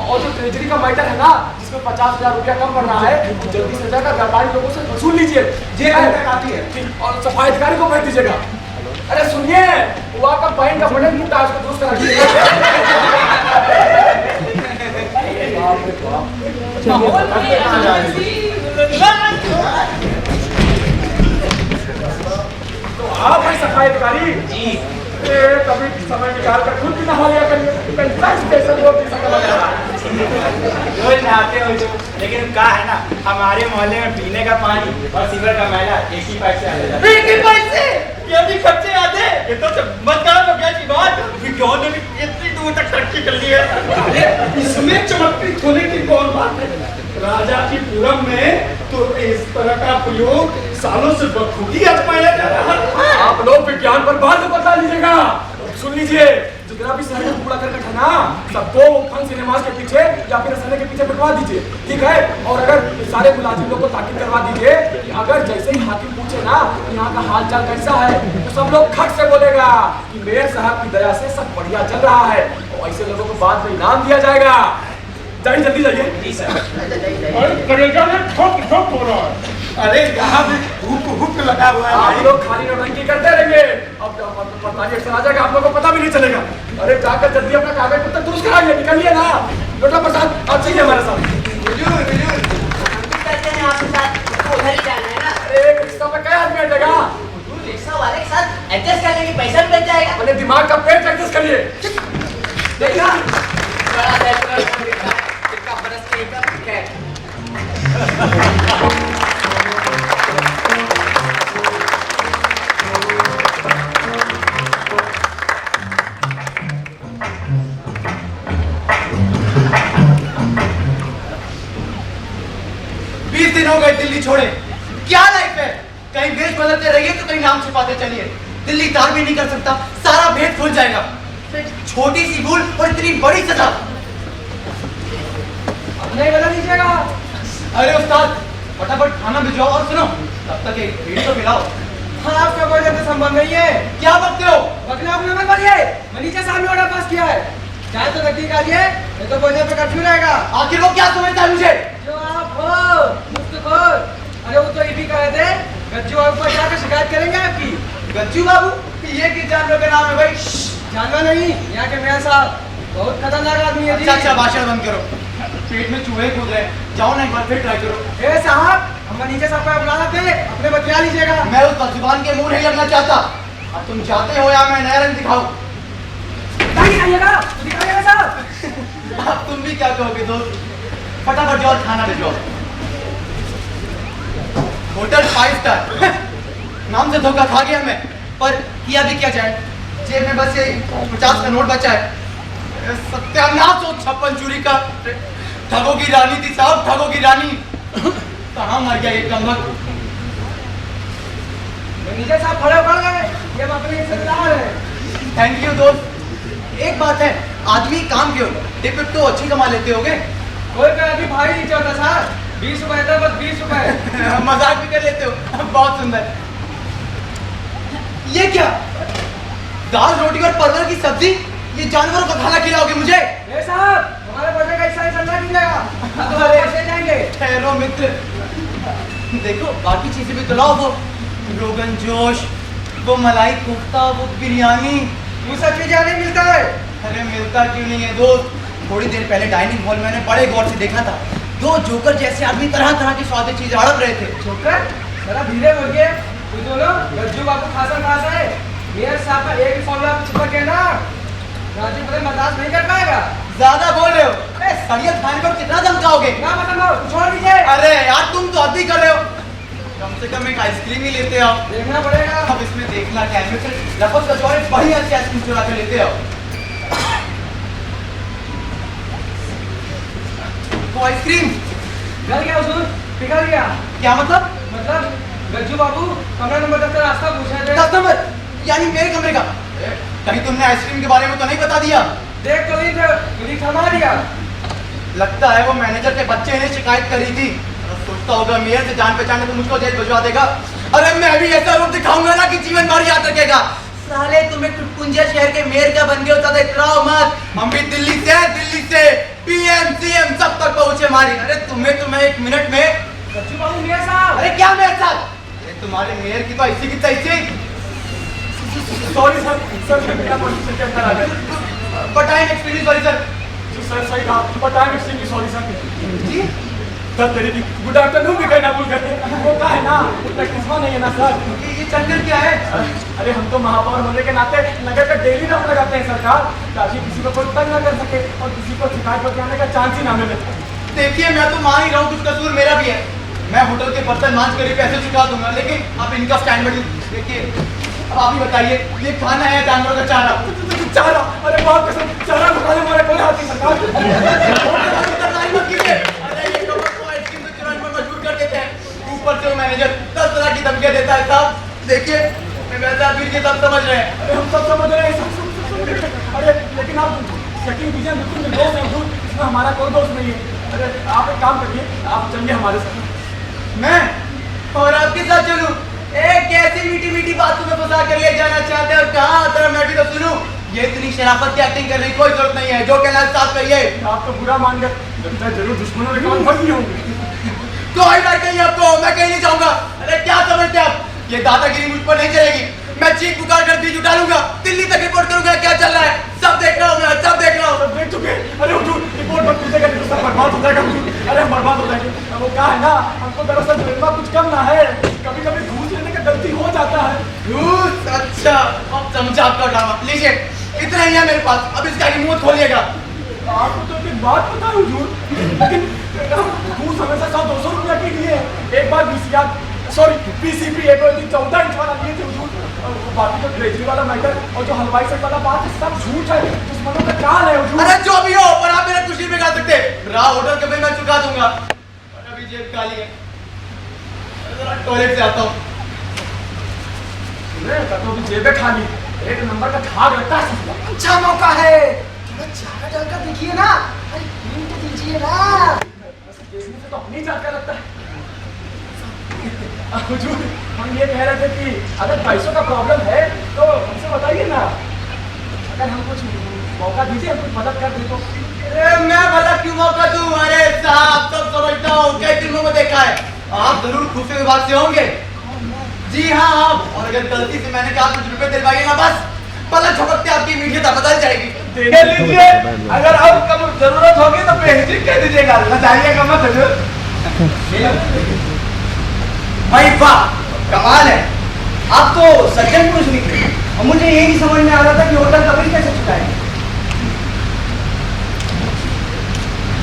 और जो ट्रेजरी का मैटर है ना, जिसमें 50,000 रुपया कम पड़ रहा है, जल्दी से जाकर व्यापारी लोगों से वसूल लीजिए। जी काफी है। और सफाई अधिकारी को भेज दीजिएगा। अरे सुनिए, वो आपका पैंट का बटन टूटा, उसको दुरुस्त करा दीजिए। तो आप हैं सफाई अधिकारी जी? कभी समय निकाल कर खुद भी नहा लिया करिए। रोज नहाते हो जो, लेकिन क्या है ना, हमारे मोहल्ले में पीने का पानी और सीवर का मैला एक ही पाइप से आता है। एक ही पैसे ये भी खर्चे आते। ये तो चमत्कार हो गया की बात। विज्ञान ने भी इतनी दूर तक तरक्की कर ली है। अरे इसमें चमत्कृत होने की कौन बात है? राजा की पूरब में तो इस तरह का प्रयोग सालों से बखूबी आजमाया जा रहा है। आप लोग विज्ञान पर बात बता लीजिएगा। सुन लीजिए, जितना भी शहर में कूड़ा करकट है ना, सबको फन सिनेमास के पीछे या फिर रसने के पीछे बिठवा दीजिए, ठीक है? और अगर सारे मुलाजिम लोग को ताकीद करवा दीजिए कि अगर जैसे ही हाकिम पूछे ना यहाँ का हाल चाल कैसा है, तो सब लोग खट से बोलेगा कि मेयर साहब की दया से सब बढ़िया चल रहा है। और ऐसे लोगों को बाद में इनाम दिया जाएगा। जाइए, जल्दी जाइए। कलेजा में ठोक ठोक हो रहा है। अरे यहाँ भी हुक लगा हुआ है। आप लोग खाली नौटंकी करते रहेंगे, अब 48 अफसर आ जाएगा, आप लोगों को पता भी नहीं चलेगा। अरे जाकर जल्दी अपना कागज पत्र दुरुस्त कराइए, निकलिए ना। लोटा प्रसाद, आप चलिए हमारे साथ। करते हैं आपके साथ, तो उधर ही जाना है ना। एक रिक्शा में क्या आदमी बैठेगा? रिक्शा वाले के साथ एडजस्ट करने की पैसा भी बच जाएगा। अपने दिमाग का पेट एडजस्ट करिए। देखा, बड़ा नेचुरल दिखता है। इसका बरस के एकदम है। 20 दिन हो गए दिल्ली छोड़े। क्या लाइफ है? कहीं भेष बदलते रहिए तो कहीं नाम छिपाते चलिए। दिल्ली तार भी नहीं कर सकता, सारा भेद खुल जाएगा। छोटी सी भूल और इतनी बड़ी सजा। अब नहीं बदल लीजिएगा। अरे उस्ताद, फटाफट खाना भिजवाओ और सुनो, तब तक एक भीड़ तो मिलाओ। हाँ, आपका कोई जैसे संबंध नहीं है। क्या बकते हो? बकले आप मत बोलिए। मैनेजर साहब ने ऑर्डर पास किया है, चाहे तो नकदी का लिए, नहीं तो बोलने पे कर्फ्यू रहेगा। आखिर वो क्या समझता है मुझे? जो आप हो मुफ्तखोर। अरे वो तो ये भी कहे थे, गज्जू बाबू पर जाकर शिकायत करेंगे आपकी। गज्जू बाबू? ये किस जानवर का नाम है भाई? जानवर नहीं, यहाँ के मेयर साहब बहुत खतरनाक आदमी है। अच्छा, भाषण बंद करो। पेट में चूहे कूद रहे, जाओ ना एक बार फिर ट्राई करो। ए साहब, हम नीचे साहब को बुलाना थे, अपने बतिया लीजिएगा। मैं उस जुबान के मुंह नहीं लगना चाहता। अब तुम चाहते हो या मैं नया रंग दिखाऊं? दिखाइएगा, दिखाइएगा साहब। अब तुम भी क्या कहोगे दोस्त? फटाफट जाओ खाना भिजवाओ। Hotel 5 star. नाम से धोखा खा गया मैं, पर किया भी क्या जाए? जेब में बस ये 50 का नोट बचा है। सत्यानाश हो 56 चूरी का। ठगों की रानी थी साहब, ठगों की रानी। कहाँ मर गया ये कमबख्त? मैनेजर साहब खड़े पड़ गए, ये हम अपने इंतजार है। थैंक यू दोस्त। एक बात है, आदमी काम क्यों? टिप तो अच्छी कमा लेते होगे। कोई भी भाई नहीं चाहता साहब। 20 रुपए था, बस 20 रुपए। मजाक भी कर लेते हो, बहुत सुंदर। ये क्या? दाल रोटी और परवल की सब्जी? ये जानवरों का खाना खिलाओगे मुझे? ये साहब, हमारे बर्थडे का हिस्सा चंदा कीजिएगा, तो पैसे जाएंगे। ठहरो मित्र, देखो बाकी चीजें भी तो लाओ। वो रोगन जोश, वो मलाई कोफ्ता, वो बिरयानी, वो सब चीजें नहीं मिलता है। अरे मिलता क्यों नहीं है दोस्त? थोड़ी देर पहले डाइनिंग हॉल में मैंने बड़े गौर से देखा था, दो जोकर जैसे आदमी तरह तरह की स्वादिष्ट चीजें हड़प रहे थे। जोकर जरा धीरे बोलिए, तू दोनों गज्जू बाबू खासा है। मेयर साहब का एक फॉर्मूला चिपक है ना, राजू पता बर्दाश्त नहीं कर पाएगा। ज्यादा बोल रहे हो? सरियत खाने पर कितना धमकाओगे? ना मतलब छोड़ दीजिए। अरे यार तुम तो अभी कर रहे हो, कम से कम एक आइसक्रीम ही लेते आओ। देखना पड़ेगा। अब इसमें देखना क्या है, फिर लफज का चौड़े बढ़िया से आइसक्रीम चुरा के लेते आओ। वो आइसक्रीम गल गया हुजूर, पिघल गया। क्या मतलब? मतलब गज्जू बाबू कमरा नंबर 10 का रास्ता पूछ रहे थे। 10 नंबर यानी मेरे कमरे का? कहीं तुमने आइसक्रीम के बारे में तो नहीं बता दिया? देख तो नहीं थे, मुझे थमा दिया। लगता है वो मैनेजर के बच्चे ने शिकायत करी थी, सोचता होगा मेयर से जान पहचान तो मुझको जेल भिजवा देगा। अरे मैं भी ऐसा रूप दिखाऊंगा ना कि जीवन भर याद रखेगा। साले तुम्हें टुटपुंजा शहर के मेयर का बन गया होता था, इतराओ मत। हम भी दिल्ली से पीएम सीएम सब तक पहुंचे मारी। अरे तुम्हें 1 मिनट में। गज्जू बाबू मेयर साहब। अरे क्या मेयर साहब? तुम्हारे मेयर की तो ऐसी की तैसी। सॉरी सर मेरा परमिशन के अंदर आ गया। But I am extremely sorry sir. Sir सही कहा, but I am extremely sorry sir. जी सर तेरी भी गुड आफ्टरनून भी कहना भूल गए। वो का है ना, उतना किस्मा नहीं है ना सर। ये चक्कर क्या है? अरे हम तो महापौर होने के नाते नगर का डेली नाम लगाते हैं सरकार, ताकि किसी को कोई तंग ना कर सके और किसी को शिकायत पर आने का चांस ही ना मिले। देखिए मैं तो मान ही रहा हूँ कुछ कसूर मेरा भी है, मैं होटल के बर्तन मांझ कर पैसे चुका दूंगा, लेकिन आप इनका स्टैंड देखिए। अब आप ही बताइए, ये खाना है जानवरों का चारा? चारा? अरे बाप कसम, चारा खाने वाले कोई हाथ नहीं सरकार। ऊपर से वो मैनेजर 10 तरह की धमकियां देता है। साहब देखिए मैं वैसा आदमी के सब समझ रहे हैं। अरे हम सब समझ रहे हैं, सब। अरे लेकिन आप यकीन कीजिए, बिल्कुल निर्दोष है हुजूर, इसमें हमारा कोई दोष नहीं है। अरे आप एक काम करिए, आप चलिए हमारे साथ। मैं और आपके साथ चलूं? एक कैसी मीठी मीठी बातों में फंसा कर ले जाना चाहते हैं और कहाँ आता मैं भी तो सुनूं। ये इतनी शराफत की एक्टिंग करने की कोई जरूरत नहीं है, जो कहना है साफ करिए। आप तो बुरा मान गए, लगता है जरूर दुश्मनों ने काम भर दिए होंगे। कोई बात नहीं, आपको मैं कहीं नहीं जाऊंगा। अरे क्या समझते हैं आप, ये दादागिरी मुझ पर नहीं चलेगी। मैं चीख पुकार कर बीच उठा लूंगा, दिल्ली तक रिपोर्ट करूंगा क्या चल रहा है। सब देख रहा हूँ मैं, सब देख रहा हूँ। सब देख चुके। अरे हुजूर रिपोर्ट मत कीजिएगा, सब बर्बाद हो जाएगा हुजूर। अरे हम बर्बाद हो जाएंगे। वो क्या है ना, हमको दरअसल मिलना कुछ कम ना है, कभी कभी घूस लेने का गलती हो जाता है। घूस? अच्छा अब समझा आपका ड्रामा। लीजिए इतना ही है मेरे पास, अब इसका मुंह खोलिएगा। आपको तो एक बात पता है हुजूर, लेकिन घूस हमेशा 100-200 रुपया के लिए। एक बार PCP 14 इंच वाला लिए थे हुजूर, और बाकी जो ग्रेजरी वाला मैटर और जो हलवाई सेट वाला बात है सब झूठ है, दुश्मनों का चाल है हुजूर। अरे जो भी हो, पर आप मेरा खुशी में गा सकते। राह होटल के बिल मैं चुका दूंगा। और अभी जेब खाली है, जरा टॉयलेट से आता हूँ। तो भी जेबें खाली, एक नंबर का झाग लगता है। अच्छा मौका है, थोड़ा चारा डालकर देखिए ना। अरे क्रीम तो दीजिए ना। देखने से तो अपनी जात का लगता है। हुजूर हम ये कह रहे थे कि अगर पैसों का प्रॉब्लम है तो हमसे बताइए ना, अगर हम कुछ मौका दीजिए, हम कुछ मदद कर दे तो। अरे मैं भला क्यों मौका दूं? अरे साहब सब समझता हूँ, कई फिल्मों में देखा है। आप जरूर खुफिया विभाग से होंगे। जी हाँ आप, और अगर गलती से मैंने कहा कुछ रुपए दिलवाइए ना, बस पलक झपकते आपकी मीडिया बदल जाएगी। दे लीजिए, अगर और कम जरूरत होगी तो बेहिचक कह दीजिएगा, लजाइएगा मत हुजूर। भाई वाह कमाल है, आप तो सज्जन पुरुष निकले। और मुझे ये नहीं समझ में आ रहा था कि होटल का बिल कैसे चुकाएंगे।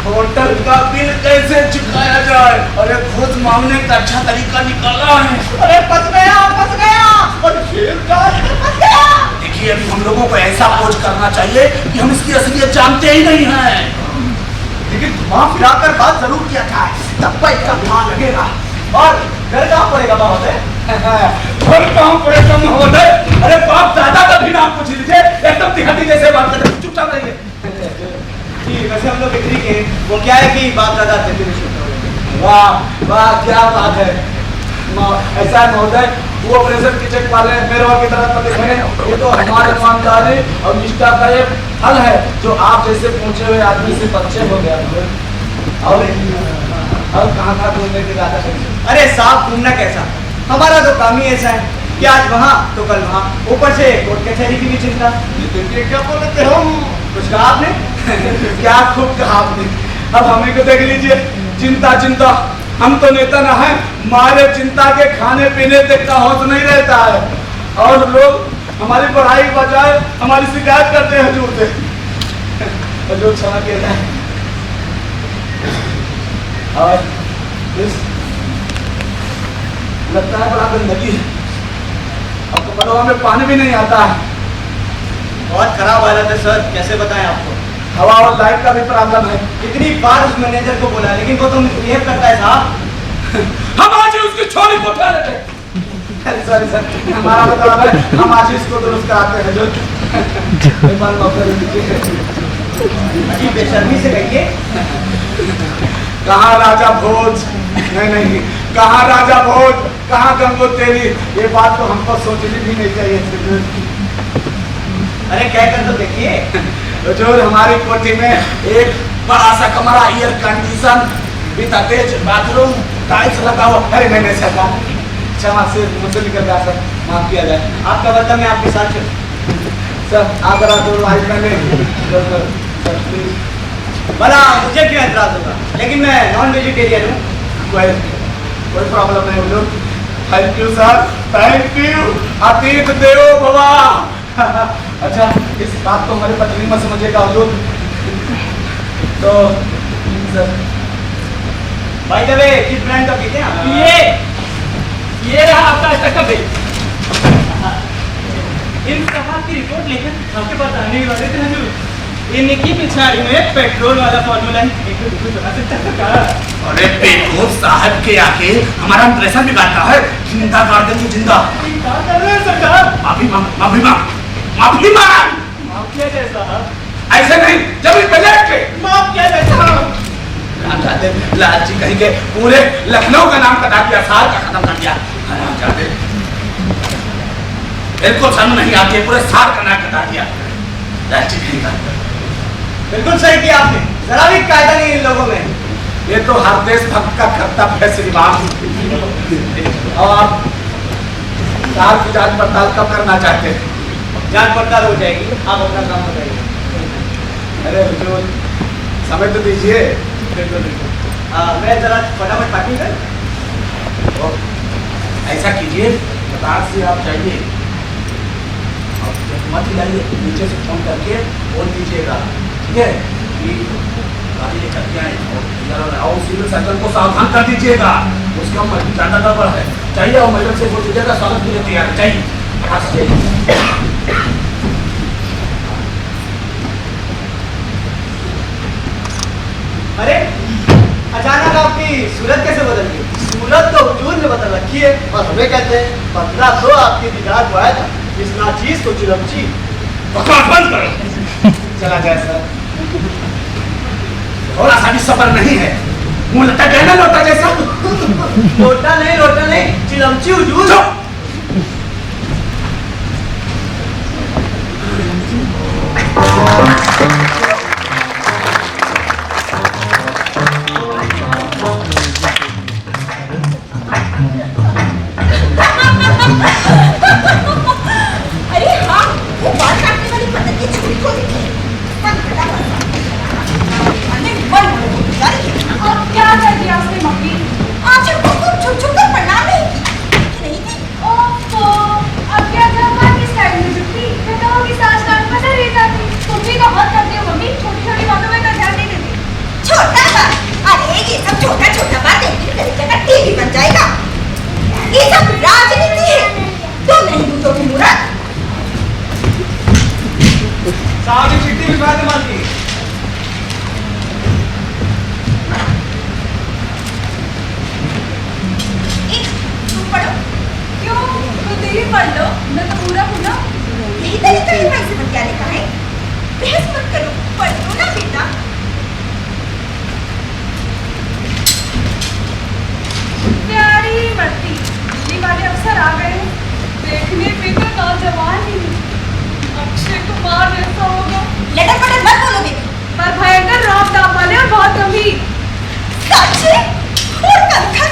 होटल का बिल कैसे चुकाया जाए? अरे खुद मामले का अच्छा तरीका निकाला है। अरे फंस गया। और फिर क्या? देखिए अभी हम लोगों को ऐसा खोज करना चाहिए कि हम इसकी असलियत जानते ही नहीं हैं, लेकिन वहां फिराकर बात जरूर किया जाए, तब पर इसका ध्यान लगेगा। और घर कहाँ पड़ेगा महोदय? घर कहाँ पड़ेगा महोदय? अरे बाप दादा का भी नाम पूछ लीजिए, एकदम तिहादी जैसे बात करते हैं, चुपचाप रहिए। जी वैसे हम लोग एग्री के, वो क्या है कि बाप दादा थे। वाह वाह क्या बात है। ऐसा है महोदय, वो ऑपरेशन की चेक वाले मेरे की तरफ पर देखें, ये तो हमारे ईमानदारी और निष्ठा का एक फल है जो आप जैसे पहुंचे हुए आदमी से परिचय हो गया। और कहाँ घूमने की ज्यादा? अरे साहब घूमना कैसा, हमारा तो काम ही ऐसा है कि आज वहाँ तो कल वहाँ, ऊपर से कोर्ट कचहरी की भी चिंता। देखिए क्या बोलते हम कुछ कहा आपने? क्या खूब कहा आपने। अब हमें को देख लीजिए, चिंता चिंता, हम तो नेता ना है, मारे चिंता के खाने पीने तक का होश नहीं रहता है, और लोग हमारी पढ़ाई के बजाय हमारी शिकायत करते हैं हजूर से। हजूर क्षमा किया जाए। और लगता है बड़ा गंदगी है, अब तो बड़ों में पानी भी नहीं आता है। बहुत खराब हालत है सर, कैसे बताएं आपको। हवा और लाइट का भी प्रॉब्लम है। कितनी बार उस मैनेजर को बोला, लेकिन वो तो मिसबिहेव करता है साहब। हम आज ही उसकी छोरी को उठा लेते। सॉरी सर, हमारा मतलब है हम आज इसको दुरुस्त कराते हैं जो। एक बार मौका दीजिए। अजीब बेशर्मी से कहिए। कहाँ राजा भोज, नहीं नहीं, कहाँ राजा भोज, कहाँ गंगोत्री, ये बात तो हमको सोचनी भी नहीं चाहिए। अरे कह कर तो देखिए। तो जो हमारी कोठी में एक बड़ा सा कमरा, air condition, with attach bathroom, tiles लगा हुआ। अरे नहीं नहीं सरकार, क्षमा से मुझसे निकल गया सर, माफ किया जाए। आपका मतलब मैं आपके साथ सर आप जरा तो लाइफ में सर प्लीज। भला मुझे क्यों एतराज होगा, लेकिन मैं नॉन वेजिटेरियन हूँ। कोई प्रॉब्लम नहीं हुजूर। Thank you sir, thank you. अतीत देवो भवा। अच्छा, इस बात को हमारी पत्नी मत समझिएगा हुजूर। तो सर भाई दबे किस ब्रांड का पीते हैं आप? ये रहा आपका आज तक का बिल। इन साहब की रिपोर्ट लेकर आपके पास आने वाले थे हजूर। इनकी पिछाड़ी में पेट्रोल वाला फॉर्मूला है, एक तो बता सकता है सरकार। अरे पेट्रोल साहब के आके हमारा इंप्रेशन बिगाड़ता है। जिंदा गार्डन की जिंदा। क्या कर रहे हैं सरकार? माफी मांग, माफी मांग, माफी मांग। माफ किया जाए साहब। ऐसे नहीं, जब इस बजट के माफ किया जाए साहब। लालची कहीं के पूरे लखनऊ का नाम कटा दिया, साल का खत्म कर दिया। बिल्कुल शर्म नहीं आती है, पूरे साल का नाम कटा दिया। लालची कहीं का। बिल्कुल सही किया आपने, जरा भी कायदा नहीं इन लोगों में। ये तो हर देशभक्त का कर्तव्य है श्रीमान। और साल की जांच पड़ताल कब करना चाहते हैं? जांच पड़ताल हो जाएगी, आप अपना काम बताइए। अरे हुजूर समय तो दीजिए। मैं जरा फटाफट पैकिंग कर। ऐसा कीजिए, कतार से आप जाइए और मत हिलाइए, नीचे से फोन करके बोल दीजिएगा, ठीक है, कि गाड़ी लेकर के आए और सिविल सर्जन को सावधान कर दीजिएगा। उसका ज्यादा गड़बड़ है, चाहिए और मैडम से बोल दीजिएगा स्वागत के लिए तैयार है। चाहिए अरे अचानक आपकी सूरत कैसे बदल गई? सूरत तो हुजूर ने बदल रखी है, और हमें कहते हैं बदला तो आपकी दीदार को आया था, इस नाचीज को चिलमची। बकवास बंद करो। चला जाए सर। थोड़ा सा भी सबर नहीं है, मुंह लटक गया ना लोटा जैसा। लोटा नहीं, चिलमची हुजूर। चुप। अरे हाँ, वो बाल काटने वाली पतंग की छुरी को देखिए। अब क्या कर दिया उसने मम्मी? आज हमको खूब छुप छुप कर प्रणाम नहीं की। ओफो, अब क्या करना किस टाइम में छुट्टी? मैं कहूँगी सास काट पता रह जाती। तुम भी तो बहुत करती हो मम्मी, छोटी छोटी बातों में तो ध्यान नहीं देती। छोटा सा, अरे ये सब छोटा छोटा बात देखने के जगह टीवी बन जाएगा। ये सब राजनीति है, तुम नहीं पूछोगी मुराद। साहब की चिट्ठी भी बाद में मांगी। तुम पढ़ो। क्यों? तो तेरी पढ़ लो, मैं तो पूरा पूरा। यही तरीका है भाई से बतियाने का है। बहस मत करो, पढ़ लो ना बेटा। प्यारी मरती, बिजली वाले अफसर आ गए हैं। देखने पे तो नौजवान ही है। अक्षय कुमार जैसा होगा। लटक पटक मत बोलो बेटी। पर भयंकर रौब दाब वाले और बहुत गंभीर। सच्ची? और कल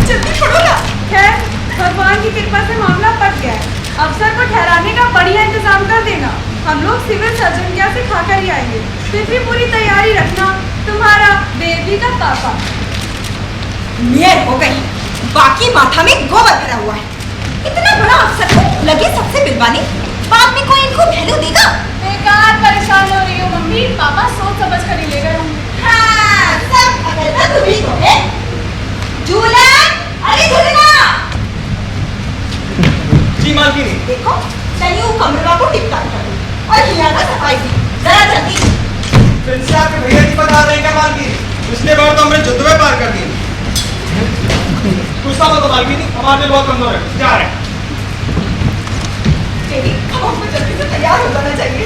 जल्दी पढ़ो ना। खैर, भगवान की कृपा से मामला पट गया है। अफसर को ठहराने का बढ़िया इंतजाम कर देना। हम लोग सिविल सर्जन के यहाँ से खाकर ही आएंगे। फिर भी पूरी तैयारी रखना। तुम्हारा बेबी का पापा। मेयर हो गई, बाकी माथा में गोबर भरा हुआ है। इतना बड़ा अफसर को लगे सबसे मिलवाने, बाद में कोई इनको वैल्यू देगा? बेकार परेशान हो रही हो मम्मी, पापा सोच समझ कर ही ले गए होंगे। हाँ, सब अकल का तुम्ही को है। झूलन, अरे झूलना। जी मालकिनी। देखो, चलिए वो कमरा को टिपका कर दो और यहाँ का सफाई भी जरा जल्दी। फिर से आपके भैया जी बता रहे हैं क्या मालकिनी? पिछले बार तो हमने जुद्ध पार कर दी। गुस्सा मत मालकिनी, हमारे बहुत कमजोर है। जा रहे हैं। बेबी, अब हमको जल्दी से तैयार हो जाना चाहिए।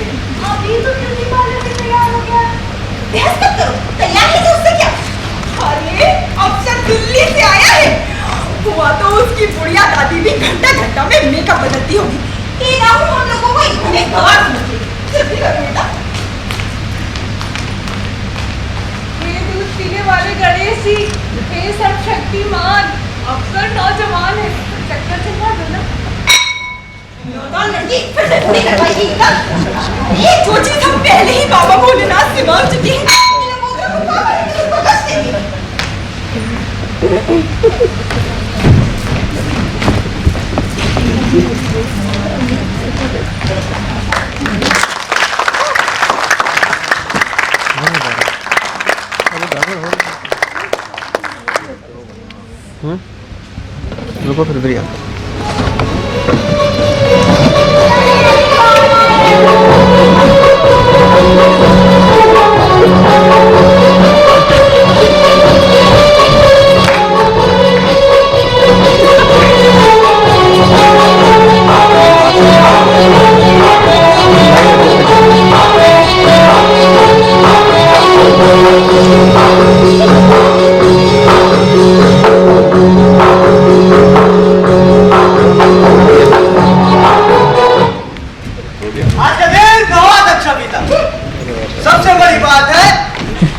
अभी तो ब्यूटी पार्लर में तैयार हो गया। बहस मत करो, तैयार है तो उससे क्या? अरे अफसर दिल्ली से आया है। हुआ तो उसकी बुढ़िया दादी भी घंटा घंटा में मेकअप बदलती होगी। ये ना हो हम लोगों को इतने गवार समझे। जल्दी करो बेटा। ये दूध पीने वाले गणेश जी, हे सब शक्तिमान, अफसर नौजवान है, चक्कर चलवा दो ना। नौजवान लड़की फिर से पूरी करवाएगी ना? ये जो चीज हम पहले ही बाबा भोलेनाथ से मांग चुके हैं, इन लोगों को बाबा ने बख्श देंगे। रुको फिर भी आता। आज का दिन बहुत अच्छा बीता। सबसे बड़ी बात है,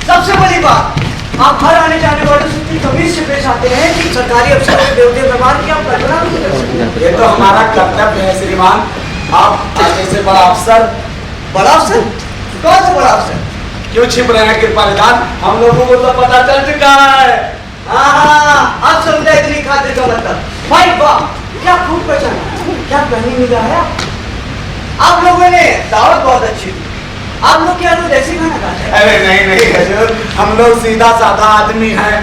सबसे बड़ी बात, आप हर आने जाने वालों से इतनी तमीज से पेश आते हैं कि सरकारी अफसरों के बेवड़े व्यवहार की आप कल्पना नहीं कर सकते। ये तो हमारा कर्तव्य है श्रीमान। आप आगे से बड़ा अफसर। बड़ा अफसर? कौन सा बड़ा अफसर? क्यों छिप रहे हैं कृपानिधान? हम लोगों को तो पता चल चुका है। हाँ, अब समझा इतनी खातिर का मतलब। भाई वाह, क्या खूब पहचाना, क्या पहनी निगाह है आप लोगों ने। दावत बहुत अच्छी थी। आप लोग क्या लोग ऐसी खाना खाते हैं? अरे नहीं नहीं हजूर, हम लोग सीधा साधा आदमी हैं।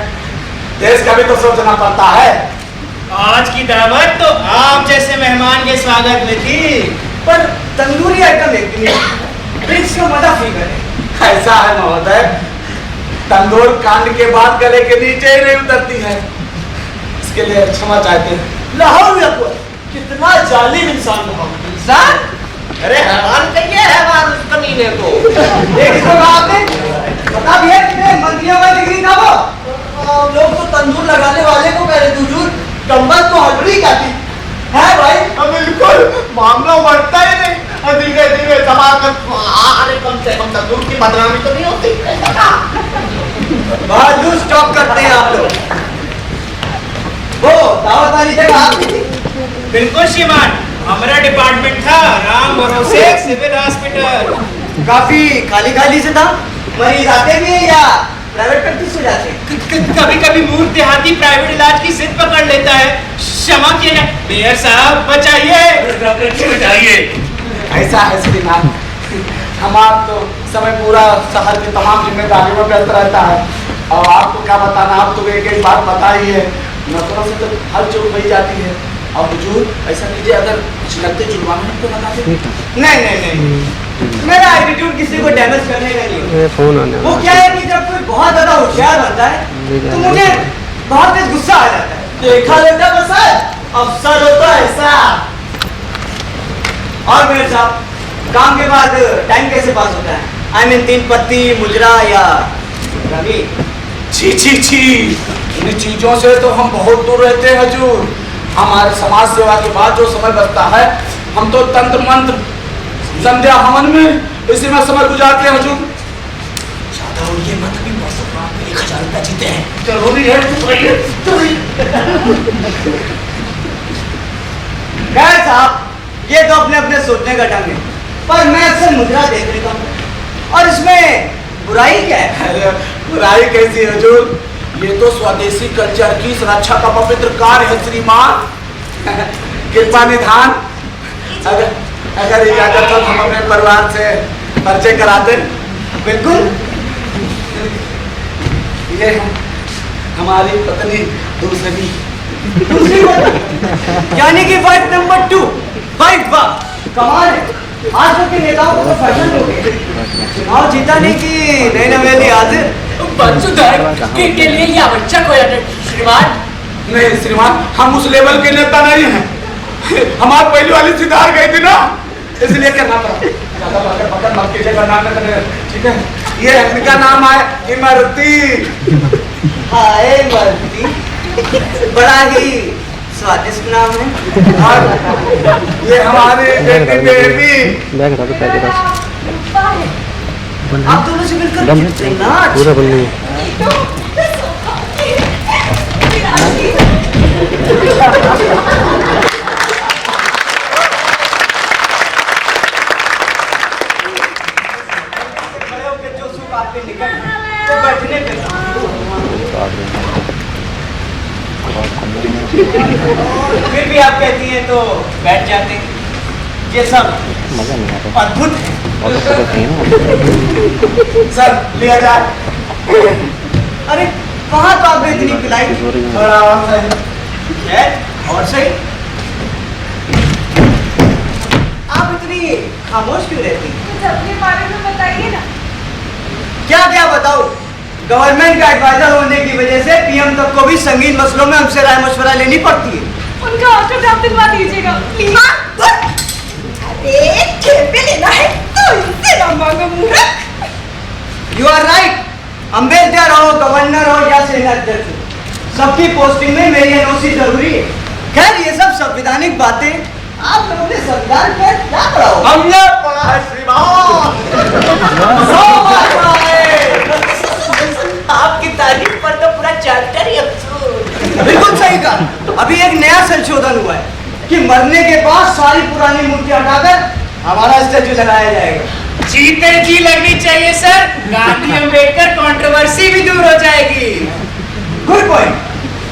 देश का भी तो सोचना पड़ता है। आज की दावत तो आप जैसे मेहमान के स्वागत में थी। पर तंदूरी आइटम एक भी नहीं। ड्रिंक्स का मजा फी करे। ऐसा है महोदय, तंदूर कांड के बाद गले के नीचे ही नहीं उतरती है। इसके लिए क्षमा चाहते हैं। लाहौर में आपको कितना जालिम इंसान रहा। इंसान? अरे हैरान कहिए हैवान उस कमीने को। एक इसको कहा आपने? बता भैया कितने मंत्रियों का डिग्री था वो? लोग तो तंदूर लगाने वाले को कह रहे हुजूर, कंबल तो हजरी का थी। है भाई? बिल्कुल, मामला बढ़ता ही नहीं। धीरे धीरे अरे कम से कम तंदूर की बदनामी तो नहीं होती। बहुत लूज स्टॉप करते हैं आप लोग। वो दावत वाली जगह आपकी थी? बिल्कुल श्रीमान, हमारा डिपार्टमेंट था राम भरोसे सिविल हॉस्पिटल। काफी खाली खाली से था। मरीज आते भी है या प्राइवेट प्रैक्टिस से जाते हैं? कभी कभी मूर्ख देहाती प्राइवेट इलाज की जिद पकड़ लेता है। क्षमा किए ना मेयर साहब, बचाइए। ऐसा है श्रीमान, हमारा तो समय पूरा शहर की तमाम जिम्मेदारियों में व्यस्त रहता है। और आपको क्या बताना, आप तो एक एक बात बता ही है। नौकरों से तो हर चूक हो जाती है। अब हुजूर ऐसा कीजिए, अगर कुछ लगते जुर्माना है तो बता दें। नहीं, मेरा एटीट्यूड किसी को डैमेज करने का नहीं है। फोन आने वो क्या है कि जब कोई बहुत ज्यादा होशियार बनता है तो मुझे बहुत तेज गुस्सा आ जाता है। देखा लेता बस है, अफसर होता है ऐसा। और मेरे साहब, काम के बाद टाइम कैसे पास होता है? आई मीन 3 पत्ती, मुजरा या रवि? छी छी छी, इन चीजों से तो हम बहुत दूर रहते हैं हुजूर। हमारे समाज सेवा के बाद जो समय बचता है, हम तो तंत्र मंत्र संध्या हवन में इसी में समय गुजारते हैं हुजूर। ज्यादा और ये मत भी बहुत सकता, 1000 रुपया जीते हैं। जरूरी है खैर साहब, ये तो अपने अपने सोचने का ढंग है। पर मैं अक्सर मुद्रा देख लेता हूँ, और इसमें बुराई क्या है? अरे बुराई कैसी है हुजूर? ये तो स्वदेशी कल्चर की सुरक्षा का पवित्र कार्य है श्रीमान। कृपा निधान। अगर इजाजत हो हम अपने परिवार से परिचय कराते। बिल्कुल। ये हमारी पत्नी दूसरी यानी कि वाइफ नंबर 2। वाइफ वाह, कमाल है। आजकल के नेताओं को तो फैशन हो गया। चुनाव जीताने की नई नवेली हाजिर। के लिए ये आवश्यक हो जाता है श्रीमान। नहीं श्रीमान, हम उस लेवल के नेता नहीं हैं। हमारी पहली वाली सिधार गई थी ना, इसलिए करना पड़ा। ज्यादा पकड़ मत कीजिएगा, नाम न करने, ठीक है? ये इनका नाम है इमरती। हाय इमरती, बड़ा ही स्वादिष्ट नाम है। और ये हमारी बेटी बेबी। बैग हटा दो, पैकेट हटा आप दोनों से मिलकर दो। कितना पूरा बंद नहीं है। खड़े होकर जो सुख आपके निकट है, तो बैठने पे फिर भी आप कहती हैं तो बैठ जाते हैं। ये सब मजा नहीं आता। अद्भुत है। और तो नहीं ना। सर लिया जाए। अरे कहाँ तो आपने इतनी पिलाई? थोड़ा और सही। है और सही। आप इतनी खामोश क्यों रहती हैं? कुछ अपने बारे में बताइए ना। क्या क्या बताओ? गवर्नमेंट का एडवाइजर होने की वजह से पीएम तक को भी संगीन मसलों में हमसे राय मशवरा लेनी पड़ती है। उनका ऑटोग्राफ दिलवा दीजिएगा प्लीज। अरे खेपे लेना है तो इनसे ना मांगो मूर्ख। You are right. अम्बेडकर हो, गवर्नर हो या सेनाध्यक्ष हो, सबकी पोस्टिंग में मेरी एनओसी जरूरी है। खैर ये सब संवैधानिक बातें आप लोगों ने संविधान पर क्या पढ़ा हो? हमने पढ़ा है श्रीमान। आपकी तारीफ पर तो पूरा चैप्टर ही अफसोस। बिल्कुल सही कहा। अभी एक नया संशोधन हुआ है कि मरने के बाद सारी पुरानी मूर्ति हटाकर हमारा स्टैचू लगाया जाएगा। जीते जी लगनी चाहिए सर। गांधी अम्बेडकर कंट्रोवर्सी भी दूर हो जाएगी। Good point.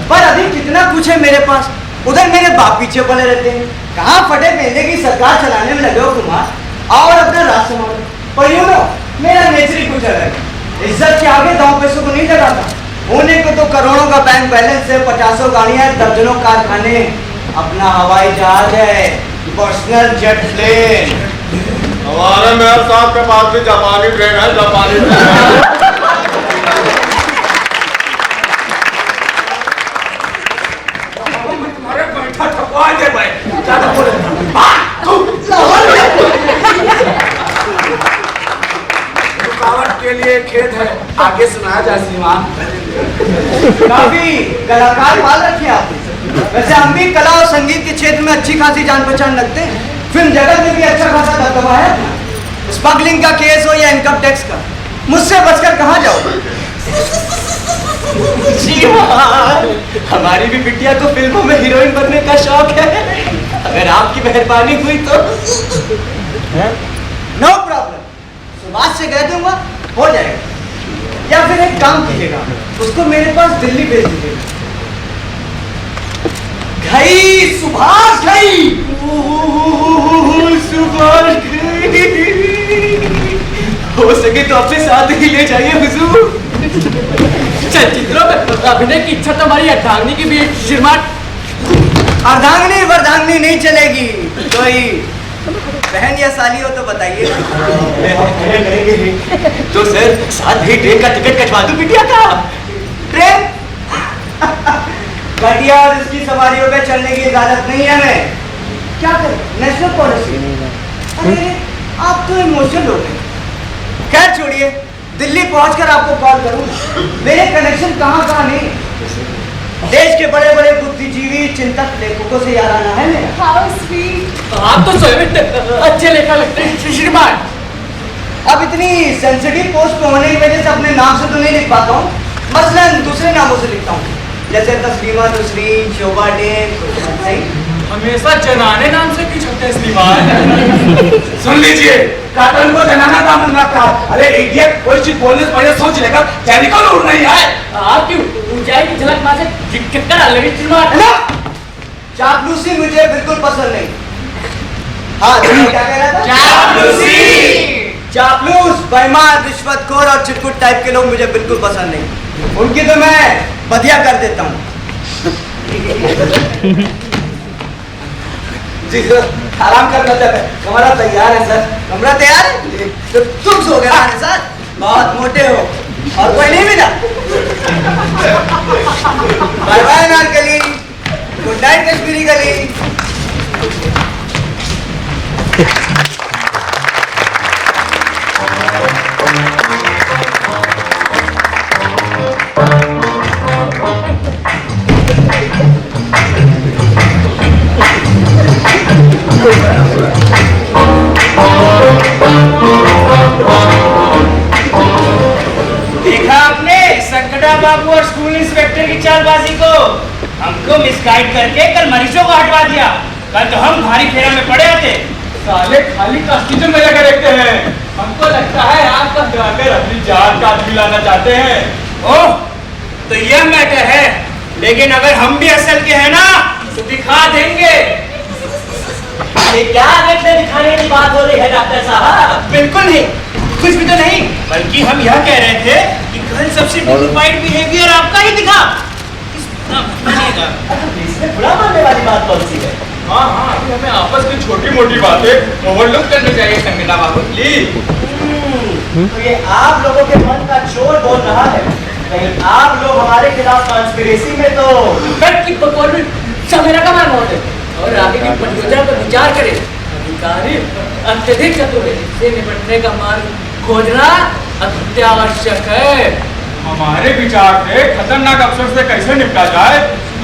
पर अभी कितना कुछ है मेरे पास। उधर मेरे बाप पीछे पड़े रहते हैं। कहाँ फटे पहले की सरकार चलाने में लगे हो कुमार। और अपना राज संभालो। पर यू नो मेरा नेचर ही कुछ अलग है। इज्जत के आगे दांव पैसों को नहीं लगाता। होने को तो करोड़ों का बैंक बैलेंस है, 50 गाड़ियां, दर्जनों कारखाने, अपना हवाई जहाज है, पर्सनल जेट प्लेन। हमारे मेयर साहब के पास भी जापानी ट्रेन है, जापानी ट्रेन। तुम्हारे बैठा ठपवा दे भाई। ज्यादा बोले रुकावट के लिए खेद है, आगे सुनाया जाए श्रीमान। काफी कलाकार पाल रखे आपने। वैसे हम भी कला और संगीत के क्षेत्र में अच्छी खासी जान पहचान रखते हैं। फिल्म जगत में भी अच्छा खासा दबदबा है। स्मगलिंग का केस हो या इनकम टैक्स का, मुझसे बचकर कहाँ जाओगे? हमारी भी बिटिया को फिल्मों में हीरोइन बनने का शौक है। अगर आपकी मेहरबानी हुई तो। No problem. सुभाष से कह दूंगा हो जाएगा। या फिर एक काम कीजिएगा, उसको मेरे पास दिल्ली भेज दीजिएगा। घई सुभाष घई। सुभाष हो सके तो अपने साथ ही ले जाइए हुजूर। चलचित्रों में अभिनय की इच्छा तो हमारी अर्धांगिनी की भी है श्रीमान। अर्धांगिनी वर्धांगिनी नहीं चलेगी। कोई बहन या साली हो तो बताइए। तो सर साथ ही ट्रेन का टिकट कटवा दूं बिटिया का। ट्रेन घटिया और इसकी सवारियों पे चलने की इजाजत नहीं है। हमें क्या करें? National policy. अरे आप तो इमोशनल हो गए। खैर छोड़िए, दिल्ली पहुंचकर आपको कॉल करूंगा। मेरे कनेक्शन कहाँ कहाँ नहीं। देश के बड़े बड़े बुद्धिजीवी चिंतक लेखकों से यार आना है मेरा। How sweet. आप तो स्वयं अच्छे लेखक लगते हैं श्रीमान। अब इतनी सेंसिटिव पोस्ट पे होने की वजह से अपने नाम से तो नहीं लिख पाता हूँ। मसलन दूसरे नामों से लिखता हूँ, जैसे तस्लीमा नसरीन, शोभा डे। हमेशा जनाने नाम से क्यों है श्रीमान। सुन लीजिए, काटन को जनाना दामन रखा। अरे इडियट, कोई चीज बोलने से पहले सोच लेगा टेलीकॉल उड़ नहीं है। आप क्यों ऊंचाई की झलक मार से चक्कर लगे श्रीमान? चापलूसी मुझे बिल्कुल पसंद नहीं। हाँ, क्या कह रहा था? चापलूसी। चापलूस, बेईमान, रिश्वतखोर और चिटकुट टाइप के लोग मुझे बिल्कुल पसंद नहीं। उनकी तो मैं बदिया कर देता हूँ। जी सर, आराम करना चाहते हैं। कमरा तैयार है सर। कमरा तैयार है? तो तुम सो गए हमारे साथ। बहुत मोटे हो और कोई नहीं मिला। Bye bye Narkali, good night Kashmiri गली। देखा आपने संकटा बाबू और स्कूल इंस्पेक्टर की चालबाजी को? हमको मिसगाइड करके कल मरीजों को हटवा दिया। कल तो हम भारी फेरा में पड़े थे। साले खाली कॉस्ट्यूम में लगे रहते हैं। हमको लगता है आप तो जाकर अपनी जान का आदमी लाना चाहते हैं। ओह, तो यह मैटर है। लेकिन अगर हम भी असल के हैं ना, तो दिखा देंगे। ये क्या देखने दिखाने की बात हो रही है डॉक्टर साहब? बिल्कुल नहीं, कुछ भी तो नहीं। बल्कि हम यह कह रहे थे कि कल सबसे डिग्निफाइड बिहेवियर आपका ही दिखा। इसमें बुरा मानने वाली बात कौन सी है? हाँ हाँ, अभी हमें आपस की छोटी मोटी बातें ओवरलुक करनी चाहिए संगीता बाबू प्लीज। तो ये आप लोगों के मन का चोर बोल रहा है। कहीं आप लोग हमारे खिलाफ कॉन्स्पिरेसी में तो मेरा कमाल बहुत है और आगे की परियोजना पर विचार करें। अधिकारी अत्यधिक चतुर है, इससे निपटने का मार्ग खोजना अत्यावश्यक है। हमारे विचार से खतरनाक अफसर से कैसे निपटा जाए,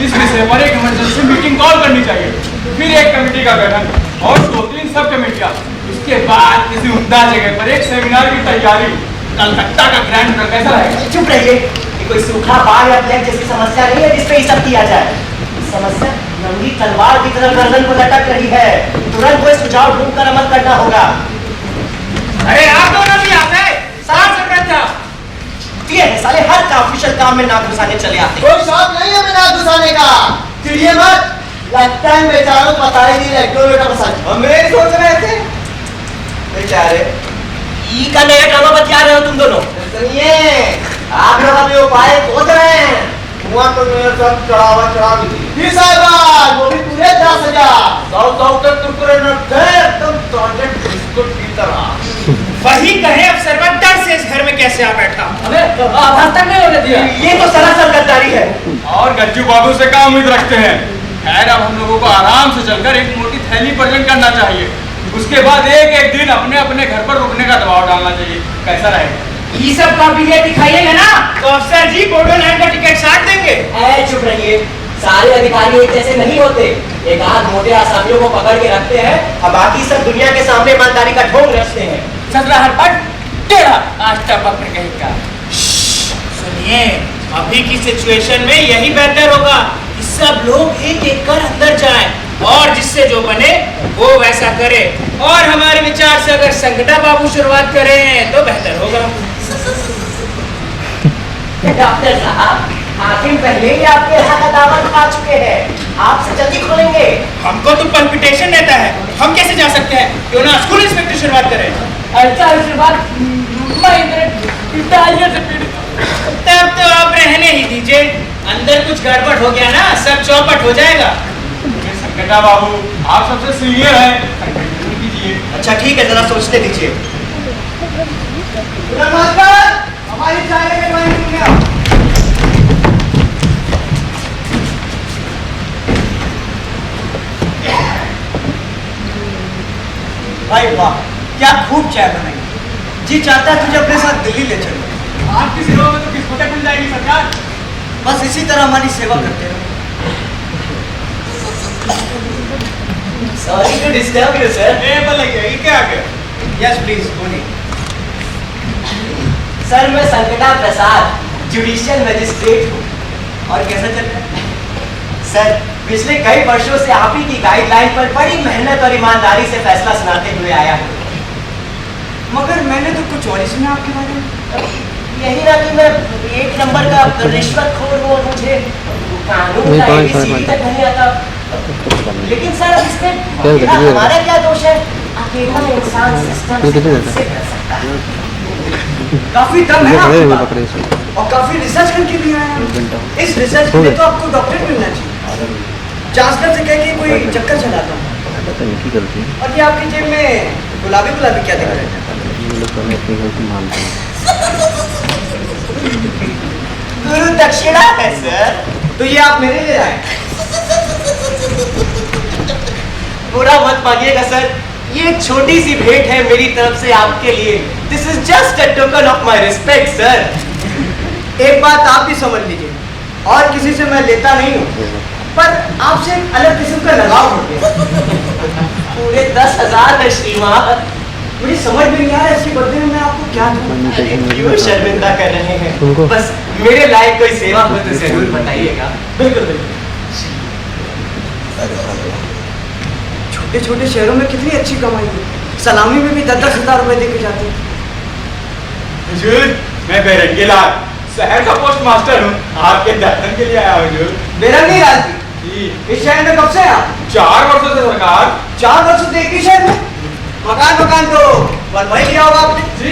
इस विषय पर एक इमरजेंसी मीटिंग कॉल करनी चाहिए। फिर एक कमेटी का गठन और 2-3 सब कमेटियां। उसके बाद किसी उम्दा जगह पर एक सेमिनार की तैयारी। कलकत्ता का ग्रैंड होटल कैसा रहेगा? चुप रहिए, ये कोई सूखा बाढ़ या प्लेग जैसी समस्या नहीं है जिसपे ये सब किया जाए। समस्या नंगी तलवार की तरह गर्दन को लटक रही है। तुरंत कोई सुझाव ढूंढकर अमल करना होगा। अरे आप दोनों भी आते साफ सकता ये है साले हर का ऑफिशियल काम में नाक घुसाने चले आते। कोई शौक नहीं है बिना घुसाने का। चिड़िए मत, लगता है बेचारों पता ही नहीं है किलोमीटर सच। हम मेरे सोच रहे थे बेचारे ई का नया ड्रामा बतिया रहे हो तुम दोनों। सुनिए, आप लोग अभी उपाय खोज रहे हैं। हुआ तो मेरे साथ चढ़ा दी साहब, वो भी पूरे 10,000 सौ के टुकड़े न थे, एकदम टॉयलेट बिस्कुट की तरह। वही कहे अफसर डर से इस घर में कैसे आ बैठा। हमें आवाज तक नहीं होने दिया। ये तो सरासर गद्दारी है। और गज्जू बाबू से क्या उम्मीद रखते हैं? खैर, अब हम लोगों को आराम से चलकर एक मोटी थैली प्रेजेंट करना चाहिए। उसके बाद एक दिन अपने अपने घर पर रुकने का दबाव डालना चाहिए। कैसा रहेगा? ये सब काबिलियत दिखाइएगा ना तो अफसर जी बोडोलैंड का टिकट साट देंगे। चुप रहिए, सारे अधिकारी एक जैसे नहीं होते। एक आध मोटे आसामियों को पकड़ के रखते हैं और बाकी सब दुनिया के सामने ईमानदारी का ढोंग रचते हैं। सुनिए, अभी की सिचुएशन में यही बेहतर होगा कि सब लोग एक एक कर अंदर जाएं और जिससे जो बने वो वैसा करे। और हमारे विचार से अगर संकटा बाबू शुरुआत करें तो बेहतर होगा। डॉक्टर साहब, हाकिम पहले ही आपके यहाँ का दावा खा चुके हैं। आपसे जल्दी खोलेंगे। हमको तो पल्पिटेशन देता है, हम कैसे जा सकते हैं? क्यों ना स्कूल इंस्पेक्टर शुरुआत करें? तब तो आप रहने ही दीजिए। अंदर कुछ गड़बड़ हो गया ना, सब चौपट हो जाएगा। संकटा बाबू, आप सबसे सीनियर हैं, कीजिए। अच्छा ठीक है, जरा सोचने दीजिए। हमारी चाय लेके पानी पी गया। भाई वाह, क्या खूब चाय बनाई। जी चाहता है तुझे अपने साथ दिल्ली ले चलो। आपकी सेवा में तो किस्मतें खुल जाएगी सरकार। बस इसी तरह हमारी सेवा करते रहो। Sorry to disturb you sir. ये क्या आ गया? यस प्लीज बोलिए। सर, मैं संकटा प्रसाद, जुडिशियल मजिस्ट्रेट हूँ। और कैसा चल रहा है? सर, पिछले कई वर्षों से आप ही की गाइडलाइन पर बड़ी मेहनत और ईमानदारी से फैसला सुनाते हुए आया हूँ। मगर मैंने तो कुछ और ही सुना आपके बारे में। यही ना कि मैं 1 नंबर का रिश्वतखोर हूँ, मुझे कानून का ABCD तक नहीं आता। लेकिन सर, इसमें हमारा क्या दोष है? अकेला इंसान सिस्टम से कैसे कर सकता है? काफी दम है आपके पास और काफी रिसर्च करके भी आए हैं। इस रिसर्च के लिए तो आपको डॉक्टरेट मिलना चाहिए। चांसलर से कह के कोई चक्कर चलाता हूँ। और ये आपकी जेब में गुलाबी गुलाबी क्या दिख रहा है? गुरु दक्षिणा है सर। तो ये आप मेरे लिए आए? बुरा मत मानिएगा सर, ये एक छोटी सी भेंट है मेरी तरफ से आपके लिए। This is just a token of my respect sir. एक बात आप भी समझ लीजिए, और किसी से मैं लेता नहीं हूँ, पर आपसे एक अलग किस्म का लगाव हो गया। पूरे 10,000 है श्रीमान। मुझे समझ में नहीं आया इसके बदले में मैं आपको क्या दूँ? क्यों शर्मिंदा कर रहे हैं? बस मेरे लायक कोई सेवा हो तो जरूर बताइएगा। बिल्कुल बिल्कुल। छोटे छोटे शहरों में कितनी अच्छी कमाई है। सलामी में भी 10-10 हजार रुपए देके जाते हैं। हुजूर, मैं बेरंगी लाल शहर का पोस्ट मास्टर हूँ, आपके दर्शन के लिए आया हूँ। हुजूर, बेरंगी लाल जी, इस शहर में कब से हैं आप? 4 वर्षों से सरकार। 4 वर्षों से एक ही शहर में? मकान तो बनवाई लिया होगा आपने? जी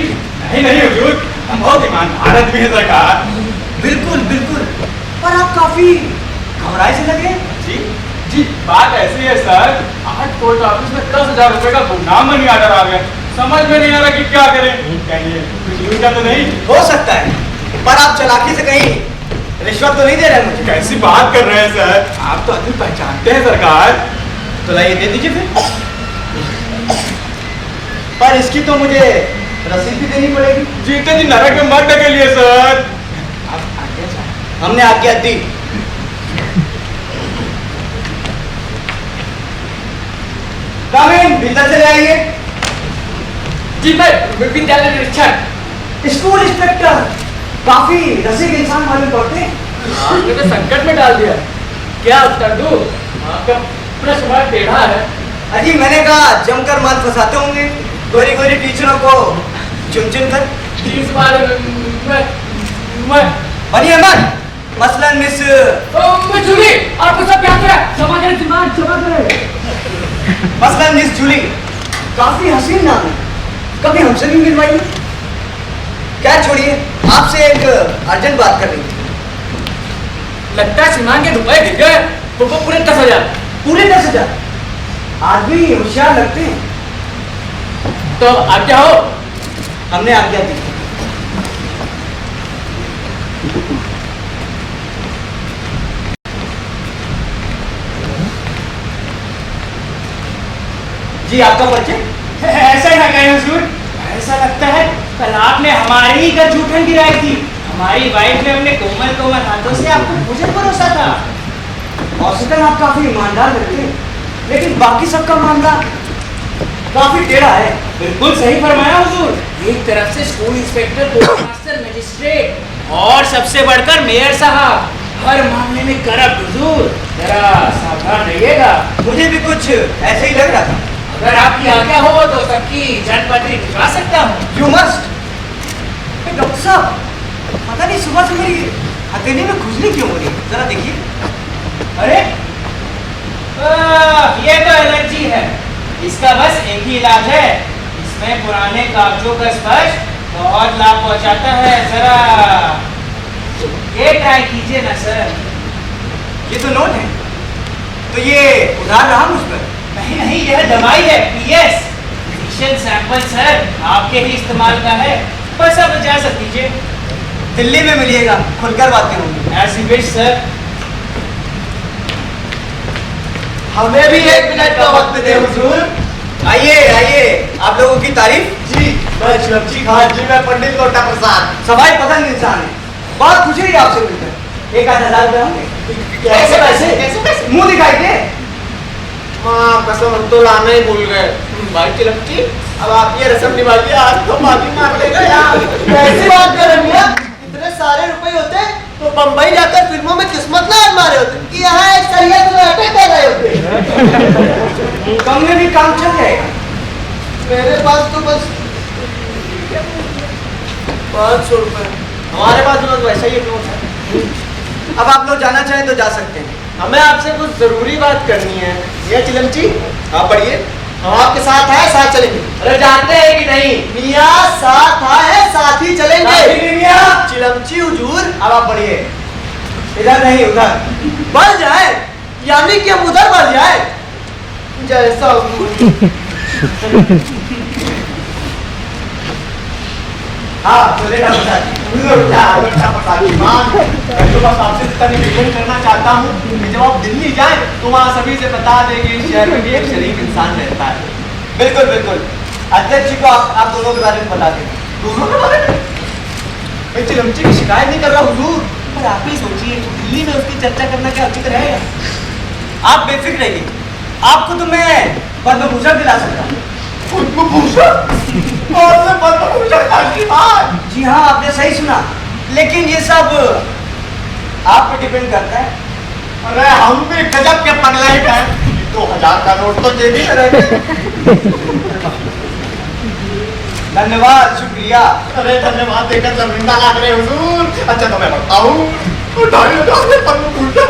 नहीं हुजूर, हम बहुत ईमानदार आदमी हैं सरकार। बिल्कुल बिल्कुल। पर आप काफी घबराए से लगे। जी बात ऐसी है सर, आज पोस्ट ऑफिस में 10,000 रुपए का गुमनाम मनी ऑर्डर आ गया। समझ में नहीं आ रहा कि क्या करें। कहिए कुछ यूं का तो नहीं हो सकता है, पर आप चालाकी से कहीं रिश्वत तो नहीं दे रहे मुझे? कैसी बात कर रहे हैं सर, आप तो आदमी पहचानते हैं सरकार। तो लाइए दे दीजिए फिर। पर इसकी तो मुझे रसीद भी देनी पड़ेगी। जीते जी नरक में मत ढकेलिए सर। हमने आज्ञा दी। भीतर चले आइए। जी मैं विद्यालय निरीक्षक। स्कूल इंस्पेक्टर, काफी रसिक इंसान मालूम पड़ते हैं। आपने तो संकट में डाल दिया। क्या उत्तर दूं? आपका प्रश्न बड़ा टेढ़ा है। अजी मैंने कहा जमकर माल फंसाते होंगे गोरी गोरी टीचरों को चुन चुन कर। इस बार मैं बनिए मत। मसलन मिस जूली, आपको सब क्या करें? क्षमा करें श्रीमान, क्षमा करें। मसलन मिस जूली, काफी हसीन नाम है, कभी हमसे भी मिलवाइए। क्या छोड़िए, आपसे एक अर्जेंट बात कर रही थी। लगता है श्रीमान के रुपए गिर गए। तो वो पूरे 10,000। पूरे 10,000? आदमी होशियार लगते हैं। तो आज्ञा हो। हमने आज्ञा दी। जी आपका परिचय? ऐसा ही ना कहें हुजूर, ऐसा लगता है कल आपने हमारी ही घर जूठन गिराई थी। हमारी वाइफ ने अपने कोमल कोमल हाथों से आपको भोजन परोसा था। औसतन आप काफी ईमानदार लगते हैं, लेकिन बाकी सबका मामला काफी टेढ़ा है। बिल्कुल सही फरमाया हुजूर। एक तरफ से school inspector, post master, magistrate और सबसे बढ़कर मेयर साहब, हर मामले में करप्ट हुजूर। जरा सावधान रहिएगा। मुझे भी कुछ ऐसे ही लग रहा था। अगर आपकी आज्ञा हो तो सबकी जनपत्री भिजवा सकता हूँ। You must. डॉक्टर साहब, पता नहीं सुबह से मेरी हथेली में खुजली क्यों हो रही है, जरा देखिए। अरे ये तो एलर्जी है। इसका बस एक ही इलाज है। इसमें पुराने कागजों का स्पर्श बहुत लाभ पहुंचाता है। जरा ये ट्राई कीजिए ना सर। ये तो नोट है, तो ये उधार रहा मुझ पर? नहीं, यह दवाई है। पीएस फिजिशियन सैंपल सर, आपके ही इस्तेमाल का है। बस अब इजाजत दीजिए। दिल्ली में मिलिएगा, खुलकर बातें होंगी। ऐसी विश सर। हमें भी 1 मिनट का वक्त दे हुजूर। आइए आइए, आप लोगों की तारीफ। जी मैं शिवजी खान जी, मैं पंडित लोटा प्रसाद। सफाई पसंद इंसान है, बहुत खुशी हुई आपसे मिलकर। 1,000 रुपए होंगे? कैसे पैसे? मुंह दिखाई दे। माँ कसम, हम तो लाना ही भूल गए। भाई चिलमची, अब आप ये रस्म निभाइए, आज तो माफी मांग लेगा यार। कैसी बात कर रहे हैं? इतने सारे रुपए होते तो बंबई जाकर फिल्मों में किस्मत ना मारे होते कि यहाँ एक सरिया को अटैक कर रहे होते। कम में भी काम चल जाएगा। मेरे पास तो बस 500 रुपए। हमारे पास तो बस वैसा ही एक नोट है। अब आप लोग जाना चाहें तो जा सकते हैं। हमें आपसे कुछ जरूरी बात करनी है। ये चिलमची आप पढ़िए। हम आपके साथ है, साथ चलेंगे। अरे जानते हैं कि नहीं? मियाँ साथ है, साथ ही चलेंगे। साथ ही नहीं मियाँ। चिलमची हुजूर अब आप पढ़िए। इधर नहीं उधर। बढ़ जाए, यानी कि हम उधर बढ़ जाए जैसा हाँ चलेगा तो बस आपसे इतना निवेदन करना चाहता हूँ कि जब आप दिल्ली जाएं तो वहाँ सभी से बता दें कि इस शहर में भी एक शरीफ इंसान रहता है। बिल्कुल बिल्कुल। अध्यक्ष जी को आप दोनों के बारे में बता दें। दोनों के बारे में? मैं चिलमची की शिकायत नहीं कर रहा हुजूर, पर आप ही सोचिए दिल्ली में उसकी चर्चा करना क्या उचित रहेगा? आप बेफिक्र रहिए, आपको तो मैं पद्म भूषण दिला सकता हूँ। जी हाँ, आपने सही सुना, लेकिन ये सब आप पे डिपेंड करता है। अरे हम भी गजब के पगला ही हैं। 2000 का नोट तो जेबी में रह गए। धन्यवाद, शुक्रिया। अरे धन्यवाद देकर शर्मिंदा लग रहे हुजूर। अच्छा तो मैं बताऊं 2,500 में पद्म भूषण।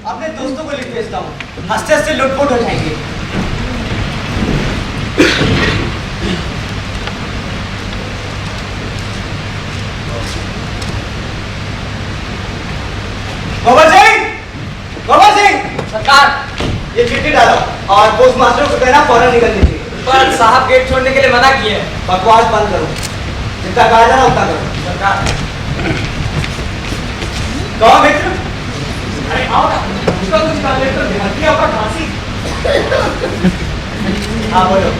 अपने दोस्तों को लिख भेजता हूँ, हंसते हंसते लुटपुट हो जाएंगे। गोबर सिंह सरकार, ये चिट्ठी डालो और पोस्ट मास्टर को कहना फौरन निकल लीजिए। पर साहब गेट छोड़ने के लिए मना किए हैं। बकवास बंद करो, जितना कहा जाना उतना करो। सरकार कहो मित्र। अरे आओ ना, उसका कुछ कलेक्टर देहाती आपका खांसी। हाँ बोलो।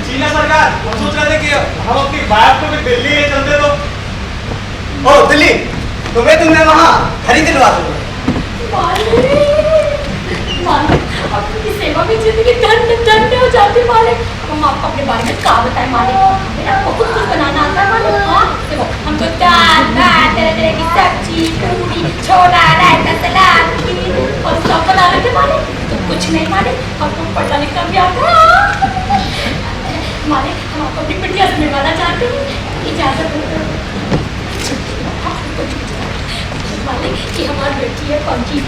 जी ना सरकार, हम सोच रहे थे कि हम अपनी वाइफ को भी दिल्ली ले चलते तो। ओ दिल्ली, तुम्हें वहाँ खरीद दिलवा दूंगा। आपकी सेवा में जिंदगी धन्य हो जाती है मालिक। हम आपको अपने बारे में क्या बताएं मालिक? आपको कुछ बनाना आता है मालिक? हाँ देखो, हमको दाल भात तरह की सब्जी पूरी छोला रायता सलाद खीर और सब बना लेते मालिक। तो कुछ नहीं मालिक, हमको पढ़ना लिखना भी आता है मालिक। हम आपको अपनी बिटिया से मिलवाना चाहते हैं, इजाजत दो मालिक। ये हमारी बेटी है पंकी।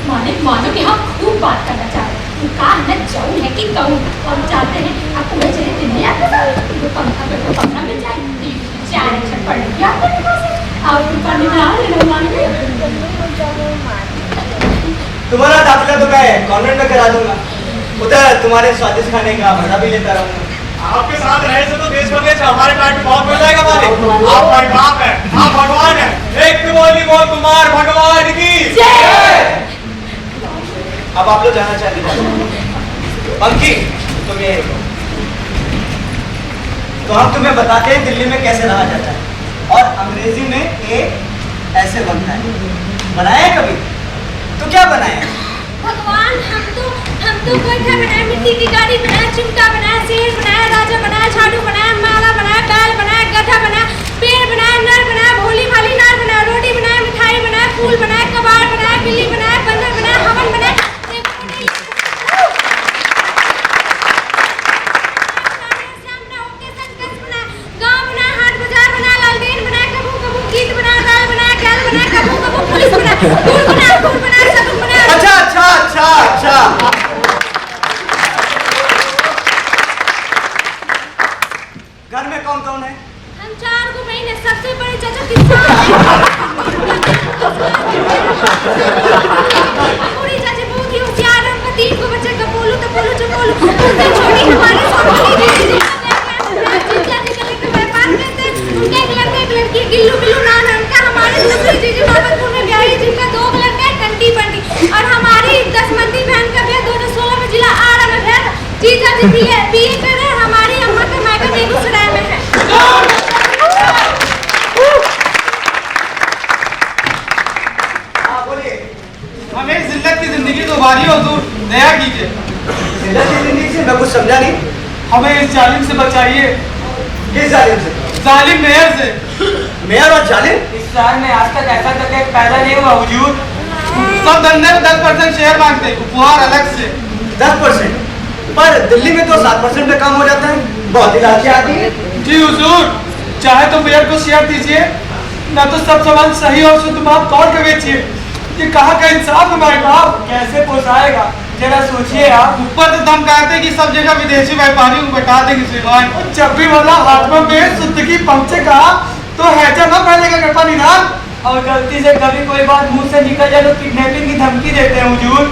मालिक मानो कि हम खूब बात करना चाहते हैं। कहा है जाऊँ है कि कहूँ, और चाहते हैं आपको मैं चले दिन नहीं आता वो पंखा पे वो पंखा मिल जाए, 4 अक्षर पढ़ लिया और ऊपर निकाल तुम्हारा दाखिला तो मैं कॉन्वेंट में करा दूंगा, उधर तुम्हारे स्वादिष्ट खाने का मजा भी लेता रहूंगा। आपके साथ रहे से तो देश प्रदेश हमारे टाइम में बहुत मिल जाएगा मालिक। आप भाई बाप है, आप भगवान है। एक बोली बोल कुमार भगवान की जय। अब आप लोग जाना चाहते हैं। पंकी तुम ये तो हम तुम्हें बताते हैं दिल्ली में कैसे रहा जाता है और अंग्रेजी में ए ऐसे बनता है। बनाया कभी? तो क्या बनाया? भगवान हम तो गड्ढा बनाया, मिट्टी की गाड़ी बनाया, चिमटा बनाया, शेर बनाया, राजा बनाया, झाड़ू बनाया, माला बनाया, बैल बनाया, गधा बनाया, पेड़ बनाया, नर बनाया, भोली भाली नार बनाया, रोटी बनाया, मिठाई बनाया, फूल बनाया, कबाड़ बनाया, बिल्ली बनाया, बंदर बनाया, हवन बनाया, गाँव बनाया, हाट बाजार बनाया, लालटेन बनाया, कबू कबू गीत बनाया, दाल बनाया, गैल बनाया, कबू कबू पुलिस बनाया, फूल बनाया, सब बनाया। अच्छा अच्छा अच्छा अच्छा। घर में कौन कौन है? हम 4 को बहन है, सबसे बड़ी चाचा किसान। बूढ़ी चाची बहुत ही होशियार है, उनका 3 को बच्चे कपोलू तपोलू चपोलू। उनसे छोटी हमारी छोटी चाची का लेकर व्यापार करते हैं। उनका एक लड़का एक लड़की गिल्लू बिल्लू नाम है उनका। हमारे दूसरी जीजी बाबतपुर में ब्याह है जिनका 2 लड़का है टंटी बंटी। और हमारी 10 मंदी बहन का ब्याह 2016 में जिला आरा में है। जीजा जी बीए कर रहे हैं। हमारी अम्मा का मायका बेगूसराय में है। हाँ बोलिए। हमें इस जालिम से बचाइए। किस जालिम से? जालिम मेयर से। मेयर और जालिम? इस शहर में आज तक ऐसा तक पैदा नहीं हुआ हुजूर। सब धंधे में 10% शेयर मांगते हैं, उपहार अलग से। 10%? पर दिल्ली में तो 7% पे काम हो जाता है। बहुत ही लालची आदमी है। जी हुजूर, चाहे तो मेयर को शेयर दीजिए, ना तो सब सामान सही और शुद्ध भाव तोड़ के बेचिए। ये कहाँ का इंसाफ है भाई बाप? कैसे पोसाएगा जरा सोचिए आप। ऊपर तो दम कहते कि सब जगह विदेशी व्यापारियों को बैठा देंगे सिवान। जब भी वाला हाथ में शुद्ध की पहुंचे कहा तो हैजा न फैलेगा गड्ढा निदान। और गलती से कभी कोई बात मुंह से निकल जाए तो किडनैपिंग की धमकी देते हैं हुजूर।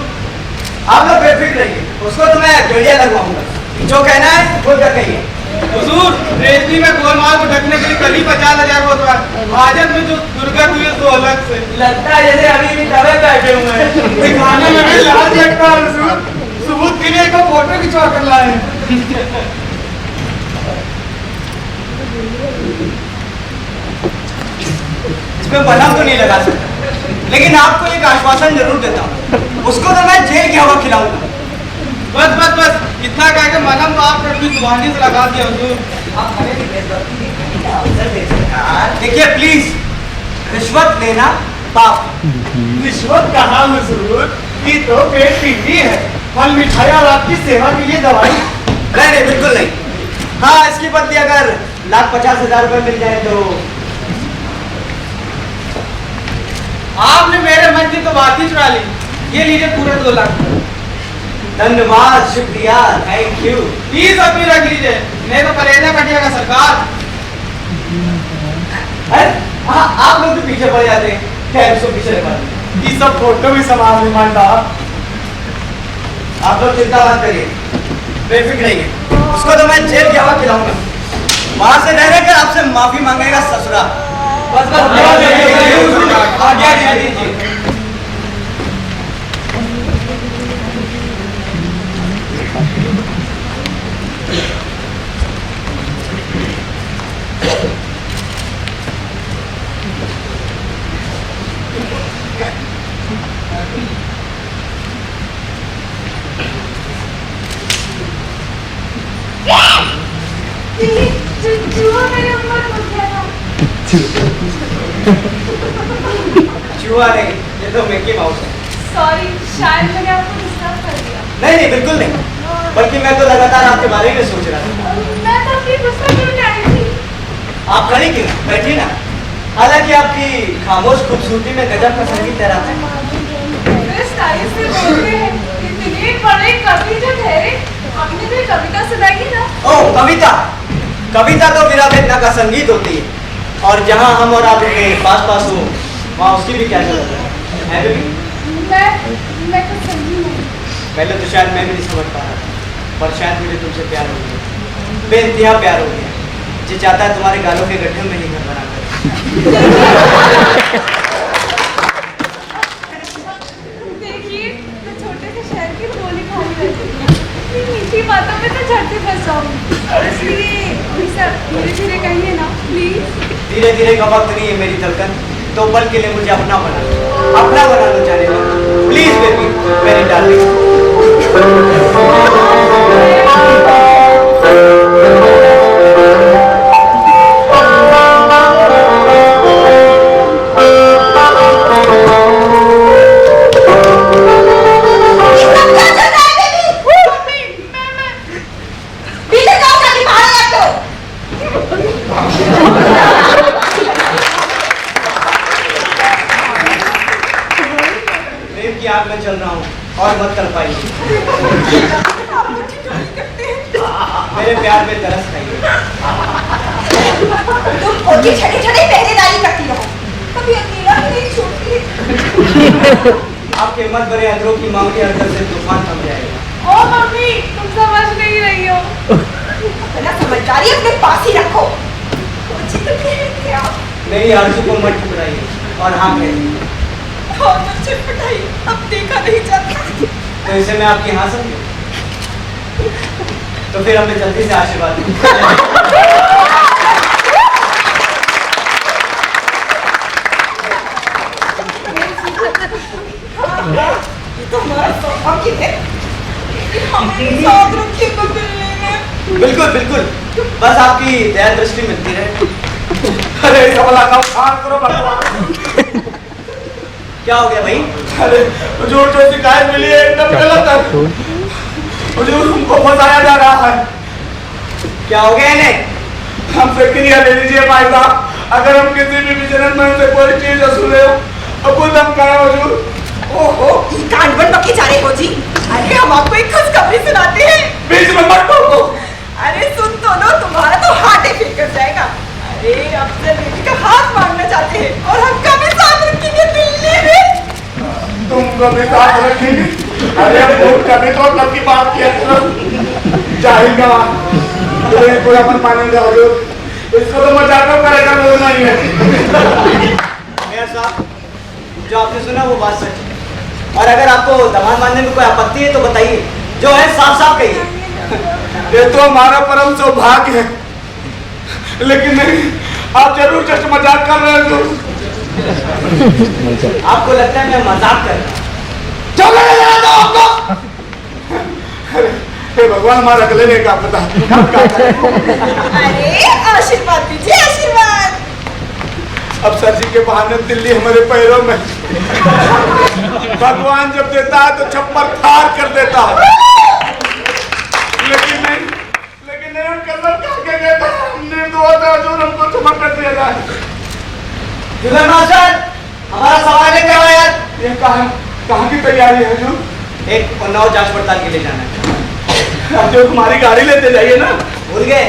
आप लोग बेफिक्र रहिए, उसको तो मैं गेड़िया लगवाऊंगा। जो कहना है वो क्या कहिए। हुजूर, रेजनी में गोलमाल को ढकने के लिए कल ही 50,000 होता है। हाजत में जो दुर्गत हुई है तो अलग से। लगता है जैसे अभी भी दबे बैठे हुए हैं। दिखाने में भी लाज लगता है हुजूर। सबूत के लिए एक फोटो खिंचवा कर लाए। इसमें बलम तो नहीं लगा सकता, लेकिन आपको एक आश्वासन जरूर देता हूँ, उसको तो मैं जेल की हवा खिलाऊंगा। बस बस बस, इतना कह के मलम तो आपने अपनी जुबानी से लगा दिया हुजूर। आप हमें भी देशभक्ति दिखाने का अवसर दे सरकार। देखिए प्लीज, रिश्वत लेना पाप। रिश्वत कहाँ हुजूर, ये तो पेट पीटी है। फल मिठाई और आपकी सेवा के लिए दवाई। नहीं नहीं, बिल्कुल नहीं। हाँ, इसकी बदली अगर 1,50,000 रुपए मिल जाए तो। आपने मेरे मन की तो बात ही चुरा ली। ये लीजिए पूरे 2 लाख। धन्यवाद, शुक्रिया, थैंक यू। प्लीज अपनी रख लीजिए, नहीं तो कलेजा कटिएगा सरकार। हाँ, आप लोग तो पीछे पड़ जाते हैं। खैर, उसको पीछे रखा दीजिए। ये सब फोटो भी संभाल नहीं मानता। आप लोग चिंता मत करिए, बेफिक्र रहिए, उसको तो मैं जेल की हवा खिलाऊंगा। वहां से रह रहकर आपसे माफी मांगेगा ससुरा। बस बस आज्ञा दीजिए। चूहा मेरे ऊपर घुस गया था। चूहा नहीं, ये तो मिक्की माउस है। सॉरी, शायद मैंने आपको डिस्टर्ब कर दिया। नहीं नहीं, बिल्कुल नहीं, बल्कि मैं तो लगातार आपके बारे में सोच रहा था। मैं तो अपनी गुस्सा क्यों जानी थी? आप खड़ी क्यों, बैठिए ना। हालांकि आपकी खामोश खूबसूरती में गजब का संगीत तैराता है। मेरे स्टाइल से बोलते हैं, इतने बड़े कवि जो ठहरे, आपने भी कविता सुनाई ना? ओह, कविता। कविता तो विरावेदना का संगीत होती है, और जहाँ हम और आप के पास पास हो वहाँ उसकी भी क्या जरूरत है बेबी? मैं कुछ समझी नहीं। पहले तो शायद मैं भी नहीं समझ पा रहा था, पर शायद मुझे तुमसे प्यार हो गया, बेइंतहा प्यार हो गया, जो चाहता है तुम्हारे गालों के गड्ढे में ही घर बनाकर। देखिए, मैं छोटे से शहर की गोली खाली रहती हूँ। इतनी मीठी बातों में तो झट से फंस जाऊंगी। इसलिए सर धीरे धीरे कहिए ना प्लीज। धीरे धीरे का वक्त नहीं है मेरी धड़कन, तो पल के लिए मुझे अपना बना लो चाहने वाला। प्लीज बेबी, मेरी डार्लिंग। प्रेम की आग में चल रहा हूँ और मत कर पाई। मेरे प्यार में तरस खाइए। तुम उनकी छठी छठी पहरेदारी करती रहो, कभी अकेला ही नहीं छोड़ती। आपके मत भरे अधरों की मामूली हरकत से तूफान थम जाएगा। ओ मम्मी, तुम समझ नहीं रही हो। अपना समझदारी अपने पास ही रखो। मुझे तो कह रहे थे आप। मेरी आरज़ू को मत ठुकराइए और हाँ कहिए। बहुत अच्छी पिटाई, अब देखा नहीं जाता। तो इसे मैं आपकी हाँ समझूं? तो फिर हमें जल्दी से आशीर्वाद दीजिए। ये तो हमारा सौभाग्य है कि हमें साथ रखे बदलने में। बिल्कुल बिल्कुल, बस आपकी दया दृष्टि मिलती रहे। अरे सबला का खान करो भगवान। क्या हो गया भाई? अरे हुजूर जो शिकायत मिली है एकदम गलत है। हुजूर हमको फंसाया जा रहा है। क्या हो गया इन्हें? हमसे क्रिया ले लीजिए भाई साहब। अगर हम किसी भी विजनन में से कोई चीज असूले हो अब वो दम का हुजूर। ओहो, ये कान बंद बकी जा रहे हो जी। अरे हम आपको एक खुशखबरी सुनाते हैं। बीच में मत टोको। अरे सुन तो लो, तुम्हारा तो हार्ट ही फेल कर जाएगा। अरे अफसर बेबी का हाथ मांगना चाहते हैं और हम कभी साथ रखेंगे दिल्ली में। तुम कभी साथ रखेंगे? अरे वो कभी तो मतलब की बात किया जाएगा तो अपन मानेंगे हुजूर। इसको तो मजाक करेगा बोलना ही है। मेयर साहब, जो आपने सुना वो बात सच है, और अगर आपको दामाद मानने में कोई आपत्ति है तो बताइए, जो है साफ साफ कहिए। ये तो हमारा परम सौभाग्य है, लेकिन नहीं, आप जरूर जस्ट मजाक कर रहे हो। आपको लगता है मैं मजाक कर रहा हूँ? हे भगवान, हमारा गले का पता। अरे आशीर्वाद दीजिए, आशीर्वाद। अब सर जी के बहाने दिल्ली हमारे पैरों में। भगवान जब देता है तो छप्पर फाड़ कर देता है, लेकिन नहीं हम कसम खा के गए थे, हमने दुआ था हुजूर हमको क्षमा कर दिया जाए। जुगल मास्टर, हमारा सवाल है क्या यार? ये कहाँ की तैयारी है हुजूर? एक उन्नाव जांच पड़ताल के लिए जाना है। अब जो हमारी गाड़ी लेते जाइए ना। भूल गए?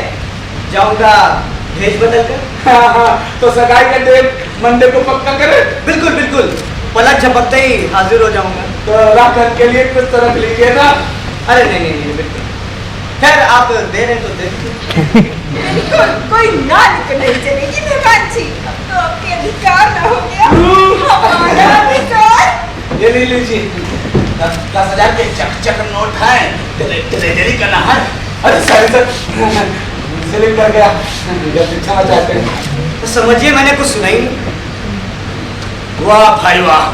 जाऊंगा भेज बदल कर। हाँ, तो सगाई का डेट मंडे को पक्का करें। बिल्कुल बिल्कुल, पलक झपकते ही हाजिर हो जाऊंगा। तो राखन के लिए कुछ तरह लीजिए ना। अरे नहीं बिल्कुल, खैर आप दे रहे तो दे दीजिए। बिल्कुल, कोई ना नहीं चलेगी मेहमान जी। अब तो आपके अधिकार ना हो गया, हमारा अधिकार। ये ले लीजिए, 10,000 के चक नोट है, ट्रेजरी का ना है। अरे सर स्लिप कर गया, क्षमा चाहते हैं। तो समझिए मैंने कुछ सुना ही नहीं। वाह भाई वाह,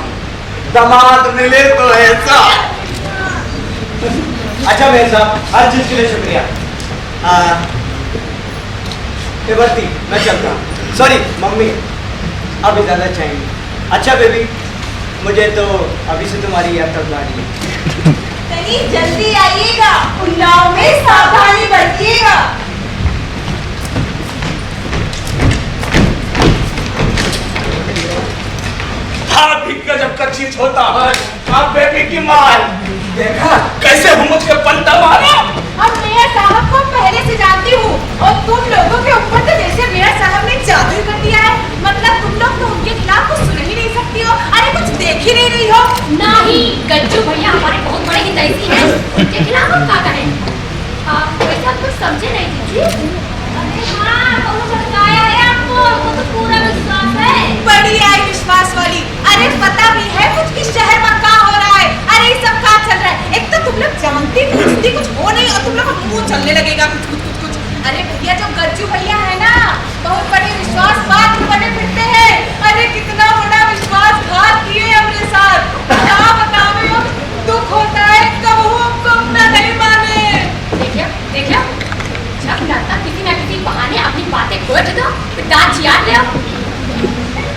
दामाद मिले तो ऐसा। अच्छा मेरे साहब, हर चीज के लिए शुक्रिया। वर्ती मैं चलता हूँ। सॉरी मम्मी, अब इजाजत चाहिए। अच्छा बेबी, मुझे तो अभी से तुम्हारी यात्रा गाड़ी है। तनी जल्दी आइएगा, उन्नाव में सावधानी बरतिएगा। भाभी का जब का चीज होता है, आप बेबी की मार देखा कैसे हुम्मत के पलटा मारा। अब मेयर साहब को पहले से जानती हूँ, और तुम लोगों के ऊपर तो जैसे मेयर साहब ने जादू कर दिया है। मतलब तुम लोग तो उनके खिलाफ कुछ सुन ही नहीं सकती हो। अरे कुछ देख ही नहीं रही हो। नहीं, गज्जू भैया हमारे बहुत बड़े हितैषी हैं, उनके खिलाफ हम क्या करें? वैसे आप कुछ समझे नहीं दीजिए। अरे हाँ, बहुत बताया है आपको, हमको तो पूरा विश्वास है। बड़ी आई विश्वास वाली। अरे पता भी है कुछ इस शहर में क्या हो रहा है। अरे ये सब क्या चल रहा है। एक तो तुम लोग जानती कुछ हो नहीं, और तुम लोग का मुंह चलने लगेगा कुछ। अरे भैया जो गज्जू भैया है ना, बहुत बड़े विश्वासघात बने फिरते हैं। अरे कितना बड़ा विश्वासघात किए अपने साथ, क्या बताओ। दुख होता है कब वो हमको अपना नहीं माने। देखिए, जब लगता किसी न किसी बहाने अपनी बातें खोज दो, फिर दांत चियार ले आओ।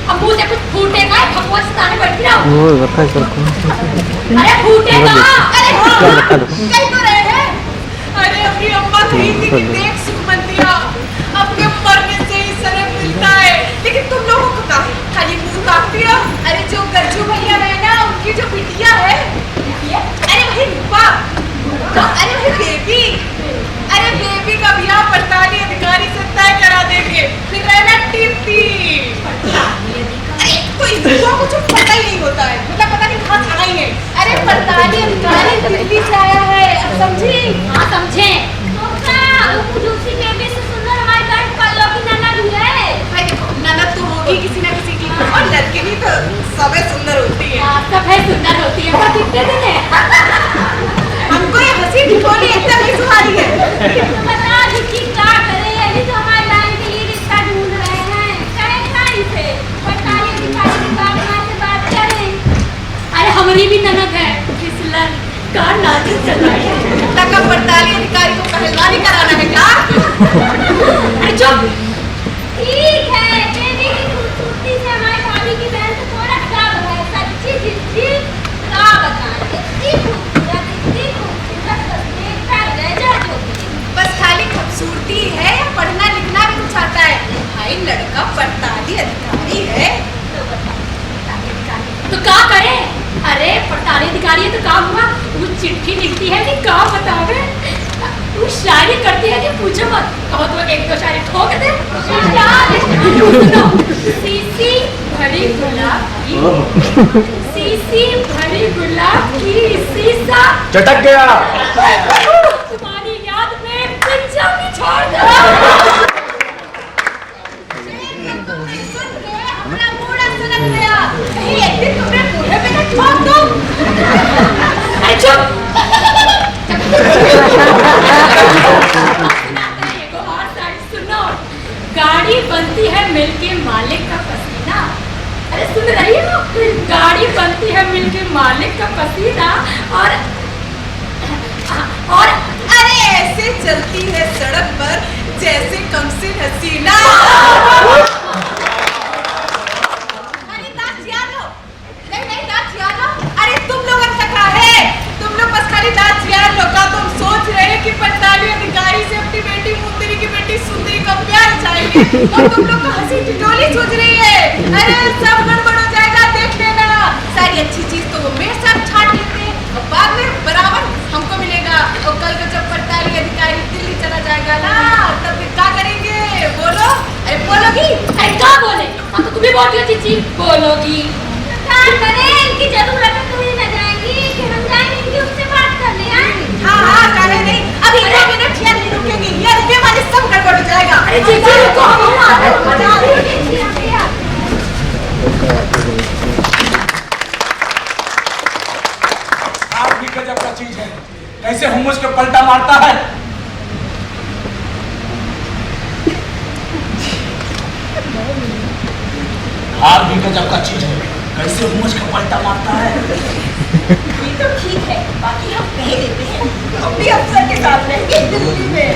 अब मुंह से कुछ फूटेगा, भगवान से ताने बैठ रहा अरे फूटेगा। अरे हाँ, कहीं तो रहे हैं। अरे अपनी अम्मा कही थी कि देख सुमंतिया, अपने मरने से ही शर्म मिलता है, लेकिन तुम लोगों को क्या है, खाली मुंह काटती हो। अरे जो गज्जू भैया है ना, उनकी जो बिटिया है, अरे वही रूपा, अरे वही बेबी, अरे बेबी का ब्याह पड़ताली अधिकारी से तय करा देंगे। फिर रहना टिप्पी। अरे तो इनको कुछ पता ही नहीं होता है, मतलब पता नहीं कहाँ आई है। अरे पड़ताली अधिकारी दिल्ली से आया है, अब समझी? हाँ समझे। तो क्या, अरे चुप। ठीक है, बेबी की खूबसूरती से हमारी भाभी की बहन को थोड़ा खराब है। सच्ची जिद्दी क्या बताएं, इतनी खूबसूरत तस्वीर पर रह जाती। बस खाली खूबसूरती है या पढ़ना लिखना भी कुछ आता है? भाई लड़का पड़ताली अधिकारी है। तो क्या करे? अरे पड़ताली अधिकारी है तो काम हुआ। वो चिट्ठी लिखती है कि क्या बतावे, वो शायरी करती है कि पूछो मत। कहो तो एक दो शायरी ठोक दे। सुनो, सीसी भरी गुलाब की, सीसी भरी गुलाब की सीसा चटक गया। तुम्हारी याद में पिज्जा भी छोड़ दो। अपना बूढ़ा सुनक गया, कहीं एक दिन तुमने बूढ़े पे न ठोक दो। अरे चुप। सुनो, गाड़ी बनती है मिल के मालिक का पसीना। अरे सुन रही हो? गाड़ी बनती है मिल के मालिक का पसीना और अरे ऐसे चलती है सड़क पर जैसे कमसिन हसीना। अरे दांत याद लो, नहीं दांत याद लो। अरे तुम लोग अच्छा क्या है? तुम लोग बस खाली दांत याद लो। का तुम सोच रहे हैं कि पड़ताली अधिकारी से अपनी बेटी मुंदरी की बेटी सुंदरी का प्यार चाहेंगे और तुम लोग का हंसी टिटोली सोच रही है? अरे सब गड़बड़ हो जाएगा, देख लेना। सारी अच्छी चीज तो वो मेरे साथ छाट लेते हैं और बाद में बराबर हमको मिलेगा। और कल को जब पड़ताली अधिकारी दिल्ली चला जाएगा ना, तब फिर क्या करेंगे? बोलो। अरे बोलोगी? अरे क्या बोले? हाँ तो तुम्हें बोलती हो चीची, बोलोगी। क्या करें? इनकी जरूरत है तुम्हें न जाएंगी कि हम जाएंगे इनकी उससे बात करने। हाँ काहे नहीं, अभी 2 मिनट यहाँ नहीं रुकेंगे। ये रुके वाले सब गड़बड़ हो जाएगा। अरे चीची रुको, हम आ रहे हैं। मजा आ रही है। आप भी गजब का चीज है, कैसे हुम्मस के पलटा मारता है। आप भी गजब का चीज है, कैसे हुम्मस के पलटा मारता है। ये तो ठीक है, बाकी हम कह देते हैं हम भी अफसर के साथ रहेंगे दिल्ली में।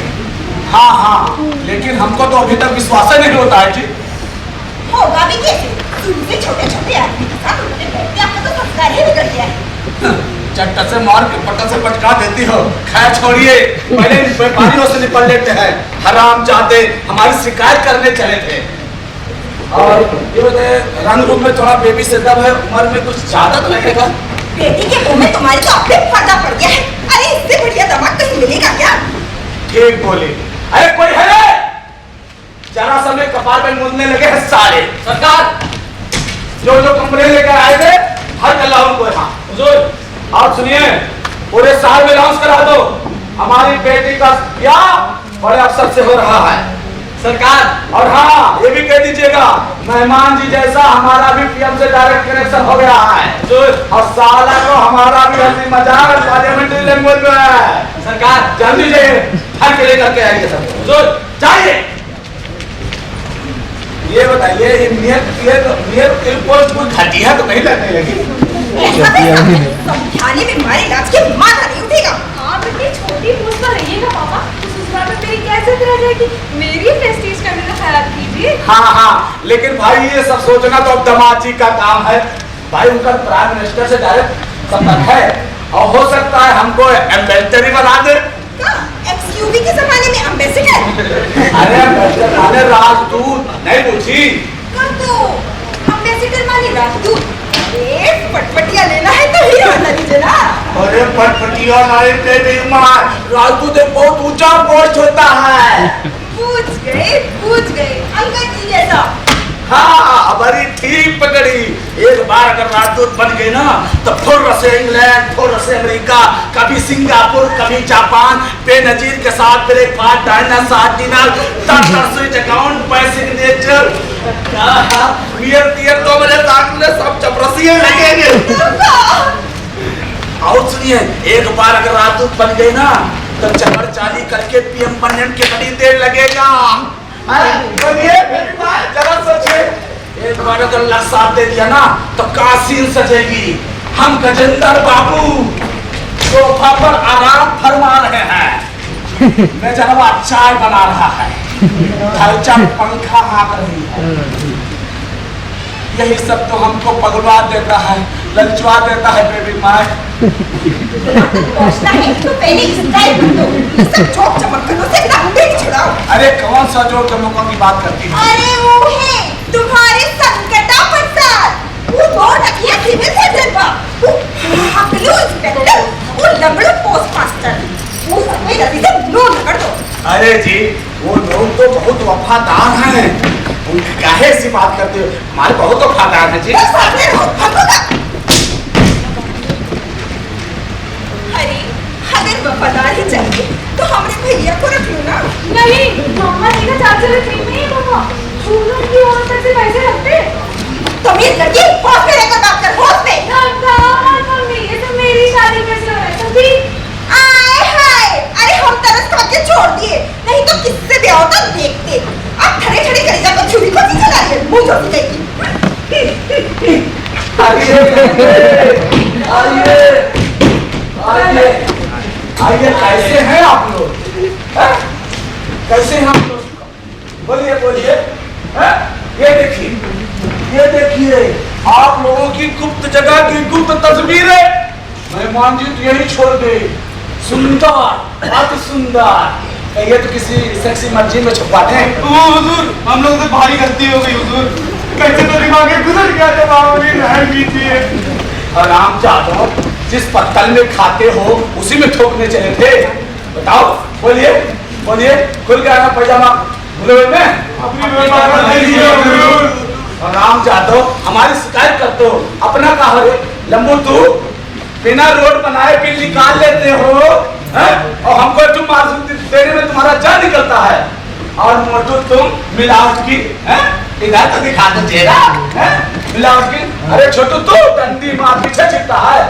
हाँ, लेकिन हमको तो अभी तक विश्वास ही नहीं होता है जी। होगा भी कैसे? तुमसे छोटे छोटे आदमी के साथ उठने बैठते आपका तो संस्कार ही बिगड़ गया है। चट्टा से मार के पट्टा से पटका देती हो। खैर छोड़िए, पहले व्यापारियों से निपट लेते हैं। हराम चाहते हमारी शिकायत करने चले थे। और ये बताए, रंग रूप में थोड़ा बेबी से दब है, उम्र में कुछ ज्यादा तो लगेगा। बेटी के मुंह में तुम्हारी तो अपने पर्दा पड़ गया है। अरे इससे बढ़िया दामाद कहीं मिलेगा क्या? ठीक बोले। अरे कोई है? जरा सा में कपाल में मुदने लगे हैं सारे। सरकार, जो कंपनी लेकर आए थे हर कल उनको यहाँ। हुजूर, आप सुनिए, पूरे शहर में लॉन्च करा दो। हमारी बेटी का ब्याह बड़े अफसर से हो रहा है सरकार। और हाँ, ये भी कह दीजिएगा, मेहमान जी जैसा हमारा भी पीएम से डायरेक्ट कनेक्शन हो गया है। और साला को हमारा भी हंसी मजाक पार्लियामेंट्री लैंग्वेज में है सरकार। जल्दी से हर के लेकर के आएंगे सब। चाहिए ये बताइए, ये नियर पोस्ट कोई घटिया तो नहीं लगने लगी? समझाने में हमारे इलाज के माथा नहीं उठेगा। हाँ बेटी, छोटी पोस्ट पर रहिएगा पापा, तो ससुराल में मेरी कैसे रह जाएगी? मेरी प्रेस्टीज करने का ख्याल कीजिए। हाँ, लेकिन भाई ये सब सोचना तो अब दामाद जी का काम है। भाई उनका प्राइम मिनिस्टर से डायरेक्ट संपर्क है और हो सकता है हमको एम्बेसडर ही बना दे। एक्सक्यूवी के जमाने में एम्बेसडर? अरे एम्बेसडर राजदूत नहीं पूछी। तो एम्बेसडर माने राजदूत। पटपटिया लेना है तो हीरो बना दीजिए ना। अरे पटपटिया राजदूत एक बहुत ऊंचा पोस्ट होता है। पूछ गए अंकल जी जैसा। हाँ, बड़ी ठीक पकड़ी। एक बार अगर राजदूत बन गए ना तो फुर से इंग्लैंड, फुर से अमेरिका, कभी सिंगापुर, कभी जापान, बेनजीर के साथ breakfast, dinar, 7 dinner, 10 switch account, signature, तो मेरे साथ में सब चपरसिए लगेंगे। और सुनिए, एक बार अगर राजदूत बन गए ना तो चमर चाली करके पीएम बनने के बड़ी देर लगेगा। जरा सोचिए, एक बार अगर लग साथ दे दिया ना तो कासीन सजेगी। हम गजेंद्र बाबू सोफा पर आराम फरमा रहे हैं, मैं जनवा चाय बना रहा है, ढलचा पंखा हाँक रही है। यही सब तो हमको पगलवा देता है, ललचवा देता है बेबी माय। पहुंचना है तो पहले स्टाइल कर दो, ये सब जोक चमकनों से ना पेट छुड़ाओ। अरे कौन सा जोक चमकों की बात करती है? अरे वो है तुम्हारे संकटा प्रसाद, वो दो नखिया सिविल सर्जन का, वो हकलू इंस्पेक्टर, वो लंगड़ू पोस्ट मास्टर, वो सफेद रस्सी से लोन पकड़ दो। अरे जी वो लोग तो बहुत वफादार हैं, उनकी काहे सी बात करते हो? हमारे बहुत वफादार हैं जी। अरे अगर वफादार ही चाहिए तो हमारे भैया को रख लो ना। नहीं मम्मा जी का चार्जर ठीक नहीं है पापा, चूल्हों की और से पैसे रखते। तुम ये लड़की होश में रहकर बात कर, होश में। मम्मी ये तो मेरी शादी कैसे हो रहा है तभी? आए हाय, अरे हम तरस खा के छोड़ दिए, नहीं तो किससे ब्याह होता देखते। अब खड़े खड़े कलेजा को छुरी को चला रही है, मुंह जोड़ देगी। आइए कैसे हैं आप लोग? कैसे हैं आप लोग? बोलिए बोलिए। ये देखिए आप लोगों की गुप्त जगह की गुप्त तस्वीरें मेहमान जी तो यही छोड़ गए। सुंदर, अति सुंदर। ये तो किसी सेक्सी मस्जिद में छुपाते हैं। हुजूर हम लोग से भारी गलती हो गई हुजूर, कैसे तो दिमाग में गुजर गया जब आपने नहर पी थी। आराम चाहो, जिस पत्तल में खाते हो उसी में थोकने चले थे। बताओ बोलिए बोलिए, खुल गया ना पैजामा भूले में? राम जादव हमारी शिकायत करते हो, अपना कहा रे लंबू तू बिना रोड बनाए बिल निकाल लेते हो है? और हमको तुम मासूम देने में तुम्हारा जान निकलता है, और मोटू तुम मिलावट की है? इधर तो दिखा दो चेहरा है मिलावट की। अरे छोटू तू डंडी मार पीछे छिपता है।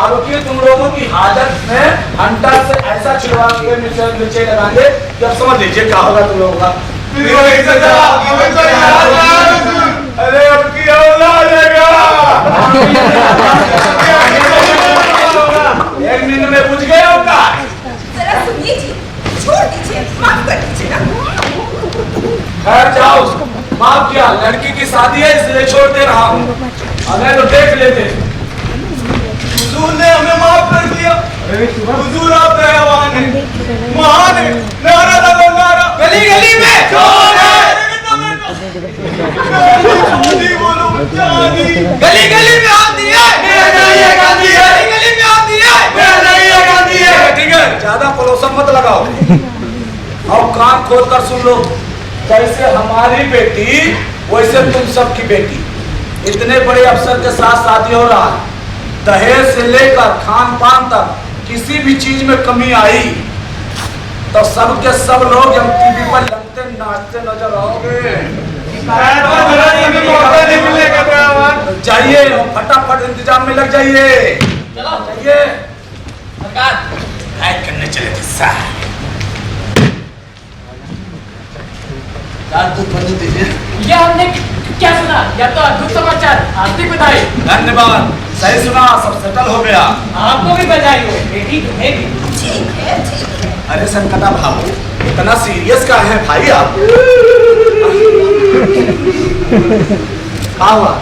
अब की तुम लोगों की हालत में हंटर से ऐसा छिड़वा के नीचे लगाएंगे कि अब समझ लीजिए क्या होगा तुम लोगों का। अरे अब की एक मिनट में बुझ गए होगा। जरा सुनिए जी, छोड़ दीजिए, माफ कर दीजिए ना। खैर जाओ, माफ किया, लड़की की शादी है इसलिए छोड़ दे रहा हूँ, अगर तो देख लेते। हुजूर ने हमें माफ कर दिया। हुजूर आप दयावान हैं, महान हैं। नारा लगो नारा, गली गली में चोर है। बोलो गली गली में आती है, मेरा नहीं है गांधी है। गली गली में आती है, मेरा नहीं है गांधी है। ठीक है, ज्यादा पॉल्यूशन मत लगाओ और कान खोल कर सुन लो। जैसे हमारी बेटी वैसे तुम सबकी बेटी, इतने बड़े अफसर के साथ शादी हो रहा है, दहेज से लेकर खान पान तक किसी भी चीज में कमी आई तो सब के सब लोग जब टीवी पर लगते नाचते नजर आओगे। जाइए फटाफट इंतजाम में लग जाइए। चलो जाइए, करने चले थे। ये हमने क्या सुना? या तो अद्भुत समाचार, हार्दिक बधाई। धन्यवाद, सही सुना, सब सेटल हो गया। आपको भी बधाई हो, बेटी तुम्हें भी। ठीक है ठीक है। अरे संकटा भाऊ इतना सीरियस का है भाई आप? क्या हुआ?